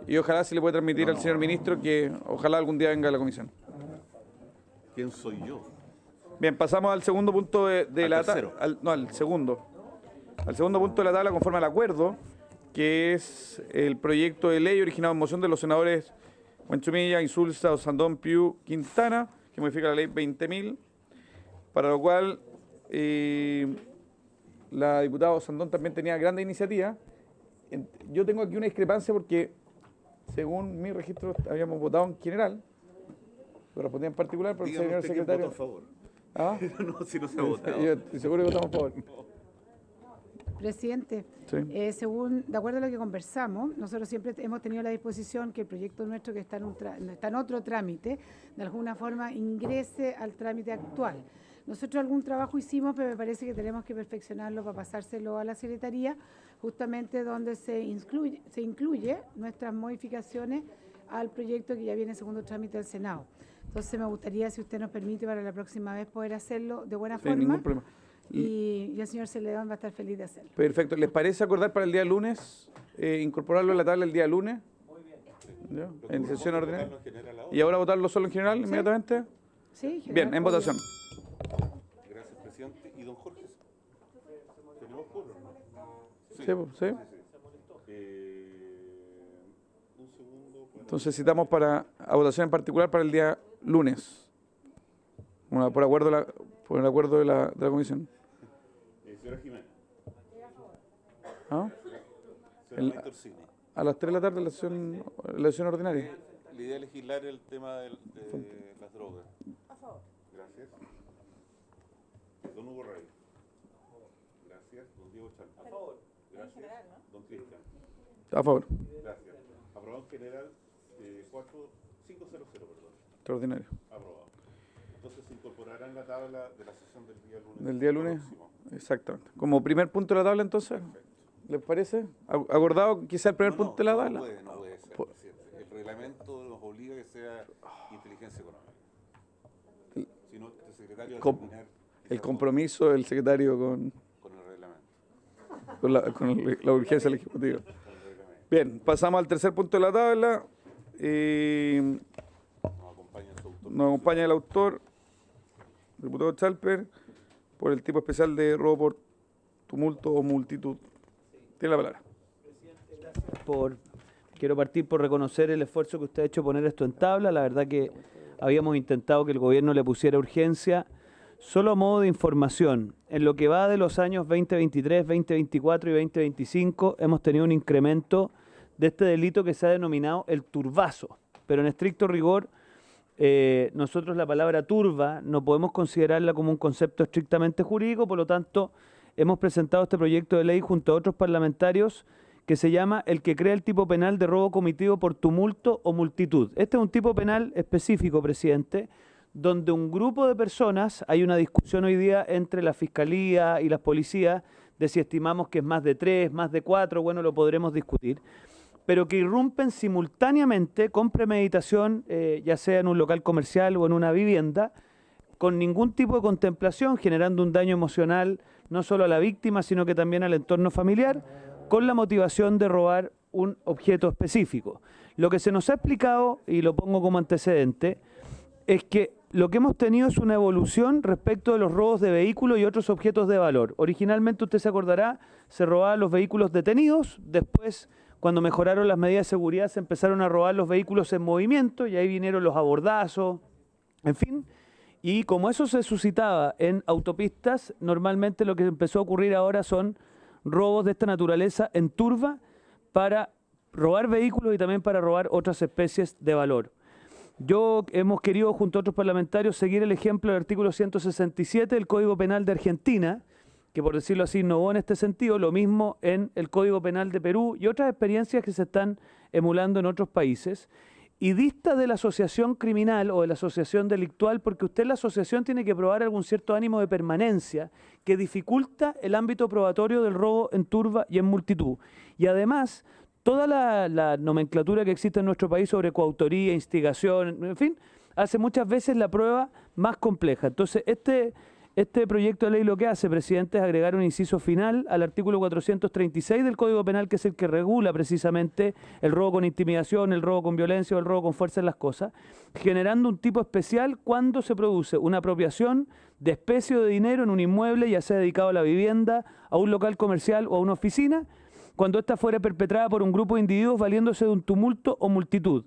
Y ojalá se le pueda transmitir al señor ministro que ojalá algún día venga a la comisión. ¿Quién soy yo? Bien, pasamos al segundo punto de Al la tercero. al segundo. Al segundo punto de la tabla conforme al acuerdo, que es el proyecto de ley originado en moción de los senadores Huanchumilla, Insulza, Osandón, Piu, Quintana, que modifica la ley 20.000, para lo cual la diputada Osandón también tenía grandes iniciativas. Yo tengo aquí una discrepancia porque, según mi registro, habíamos votado en general, correspondía en particular, pero el Dígame señor usted quién secretario... votó a favor. ¿Ah? No, si no se ha votado. Yo estoy seguro que votamos a favor. Presidente, Sí. de acuerdo a lo que conversamos, nosotros siempre hemos tenido la disposición que el proyecto nuestro, que está en otro trámite, de alguna forma ingrese al trámite actual. Nosotros algún trabajo hicimos, pero me parece que tenemos que perfeccionarlo para pasárselo a la Secretaría, justamente donde se incluye nuestras modificaciones al proyecto que ya viene en segundo trámite del Senado. Entonces me gustaría, si usted nos permite, para la próxima vez poder hacerlo de buena Sin forma. ningún problema. Y el señor Celedón va a estar feliz de hacerlo. Perfecto. ¿Les parece acordar para el día lunes, incorporarlo en la tabla el día lunes? ¿Ya? En sesión ordinaria. ¿Y ahora votarlo solo en general, inmediatamente? Sí, Bien, en votación. Gracias, presidente. ¿Y don Jorge? ¿Tenemos puro? Sí, pues, sí. Un segundo. Entonces citamos a votación en particular para el día lunes. Por el acuerdo de la comisión. Señora Jiménez. ¿Ah? Señora Maitorsini. A las 3 de la tarde la sesión ordinaria. La idea es legislar el tema de las drogas. A favor. Gracias. Don Hugo Rey. Gracias. Don Diego Chal. A favor. Gracias. Don Cristian. A favor. Gracias. Aprobado en general 500, perdón. Extraordinario. Aprobado. Entonces se incorporará en la tabla de la sesión del día lunes. Del día lunes. próximo. Exactamente. Como primer punto de la tabla, entonces. ¿Les parece? ¿Acordado que sea el primer punto de la tabla? No puede ser, presidente. El reglamento nos obliga a que sea inteligencia económica. Si no, este secretario va a terminar El compromiso del secretario con el reglamento. la urgencia del Ejecutivo. Bien, pasamos al tercer punto de la tabla. Nos acompaña el autor, diputado Chalper, por el tipo especial de robo por tumulto o multitud. Tiene la palabra. Quiero partir por reconocer el esfuerzo que usted ha hecho poner esto en tabla. La verdad que habíamos intentado que el gobierno le pusiera urgencia. Solo a modo de información, en lo que va de los años 2023, 2024 y 2025 hemos tenido un incremento de este delito que se ha denominado el turbazo. Pero en estricto rigor, nosotros la palabra turba no podemos considerarla como un concepto estrictamente jurídico, por lo tanto hemos presentado este proyecto de ley junto a otros parlamentarios que se llama el que crea el tipo penal de robo cometido por tumulto o multitud. Este es un tipo penal específico, presidente, donde un grupo de personas, hay una discusión hoy día entre la Fiscalía y las policías de si estimamos que es más de 3, más de 4, bueno, lo podremos discutir, pero que irrumpen simultáneamente con premeditación, ya sea en un local comercial o en una vivienda, con ningún tipo de contemplación, generando un daño emocional no solo a la víctima, sino que también al entorno familiar, con la motivación de robar un objeto específico. Lo que se nos ha explicado, y lo pongo como antecedente, es que lo que hemos tenido es una evolución respecto de los robos de vehículos y otros objetos de valor. Originalmente, usted se acordará, se robaban los vehículos detenidos, después, cuando mejoraron las medidas de seguridad, se empezaron a robar los vehículos en movimiento, y ahí vinieron los abordazos, en fin. Y como eso se suscitaba en autopistas, normalmente lo que empezó a ocurrir ahora son robos de esta naturaleza en turba para robar vehículos y también para robar otras especies de valor. Hemos querido, junto a otros parlamentarios, seguir el ejemplo del artículo 167 del Código Penal de Argentina, que por decirlo así innovó en este sentido, lo mismo en el Código Penal de Perú y otras experiencias que se están emulando en otros países. Y dista de la asociación criminal o de la asociación delictual, porque usted en la asociación tiene que probar algún cierto ánimo de permanencia que dificulta el ámbito probatorio del robo en turba y en multitud. Y además, toda la nomenclatura que existe en nuestro país sobre coautoría, instigación, en fin, hace muchas veces la prueba más compleja. Entonces, este proyecto de ley lo que hace, presidente, es agregar un inciso final al artículo 436 del Código Penal, que es el que regula precisamente el robo con intimidación, el robo con violencia o el robo con fuerza en las cosas, generando un tipo especial cuando se produce una apropiación de especie o de dinero en un inmueble, ya sea dedicado a la vivienda, a un local comercial o a una oficina, cuando ésta fuera perpetrada por un grupo de individuos valiéndose de un tumulto o multitud.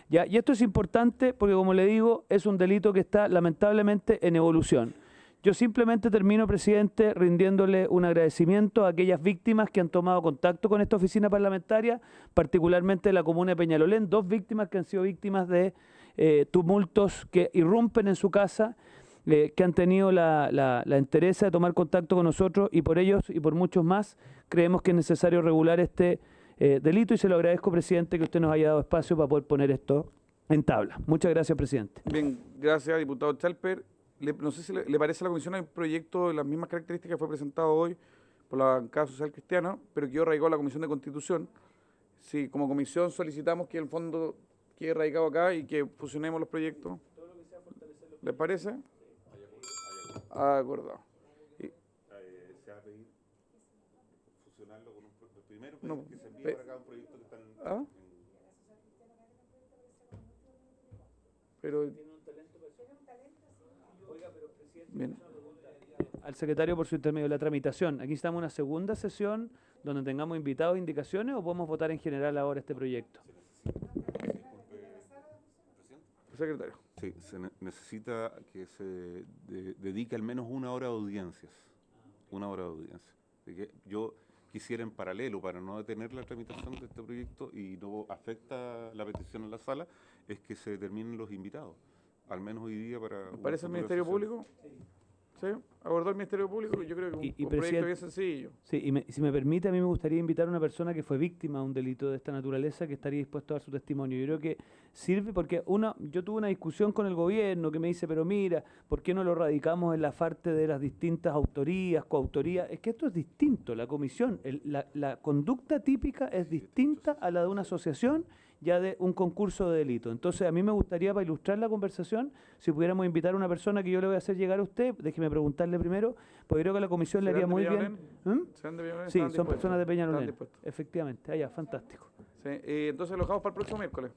¿Ya? Y esto es importante porque, como le digo, es un delito que está lamentablemente en evolución. Yo simplemente termino, presidente, rindiéndole un agradecimiento a aquellas víctimas que han tomado contacto con esta oficina parlamentaria, particularmente de la comuna de Peñalolén, 2 víctimas que han sido víctimas de tumultos que irrumpen en su casa, que han tenido la entereza de tomar contacto con nosotros, y por ellos y por muchos más creemos que es necesario regular este delito, y se lo agradezco, presidente, que usted nos haya dado espacio para poder poner esto en tabla. Muchas gracias, presidente. Bien, gracias, diputado Chalper. No sé si le parece a la comisión, hay un proyecto de las mismas características que fue presentado hoy por la bancada social cristiana, pero que quedó radicado en la Comisión de Constitución. Si como comisión solicitamos que el fondo quede radicado acá y que fusionemos los proyectos. ¿Les parece? Acordado. Se va a pedir fusionarlo con un primero, No, que se envíe para acá un proyecto que están ¿Ah? Pero... Bien. Al secretario por su intermedio, la tramitación. Aquí estamos en una segunda sesión donde tengamos invitados e indicaciones, o podemos votar en general ahora este proyecto. Secretario. Sí, necesita que se dedique al menos 1 hora de audiencias. 1 hora de audiencias. Así que yo quisiera en paralelo, para no detener la tramitación de este proyecto y no afecta la petición en la sala, es que se determinen los invitados. Al menos hoy día para... ¿Parece el Ministerio Público? ¿Sí? ¿Abordó el Ministerio Público? Yo creo que un proyecto bien sencillo. Sí, y si me permite, a mí me gustaría invitar a una persona que fue víctima de un delito de esta naturaleza, que estaría dispuesto a dar su testimonio. Yo creo que sirve porque yo tuve una discusión con el gobierno que me dice, pero mira, ¿por qué no lo radicamos en la parte de las distintas autorías, coautorías? Es que esto es distinto, la comisión, la conducta típica es distinta a la de una asociación, ya de un concurso de delito. Entonces, a mí me gustaría, para ilustrar la conversación, si pudiéramos invitar a una persona que yo le voy a hacer llegar a usted, déjeme preguntarle primero, porque creo que la comisión le haría muy bien. Sí, son personas de Peñalolén, efectivamente. Allá, fantástico. Sí, entonces lo dejamos para el próximo miércoles.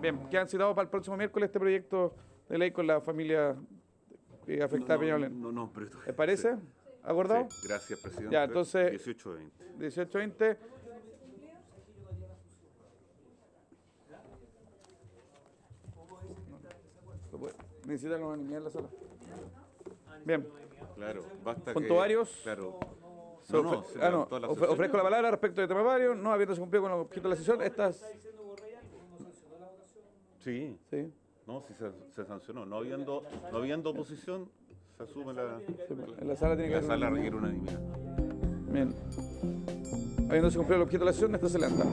Bien, quedan citados para el próximo miércoles este proyecto de ley con la familia afectada a Peñalolén. No, pero... ¿Les parece? ¿Acordado? Sí, gracias, presidente. Ya, entonces... 18-20. 18-20... Necesitan unanimidad en la sala. Bien. Claro, basta ¿Punto que... varios? Claro. Ofrezco la palabra respecto de tema varios, no habiéndose cumplido con los objetos de la sesión. Estas... Sí. Sí. No, si se sancionó. No habiendo oposición, se asume la... En la sala tiene que La sala requiere unanimidad. Bien. Habiéndose cumplido el objeto de la sesión, esta se levanta.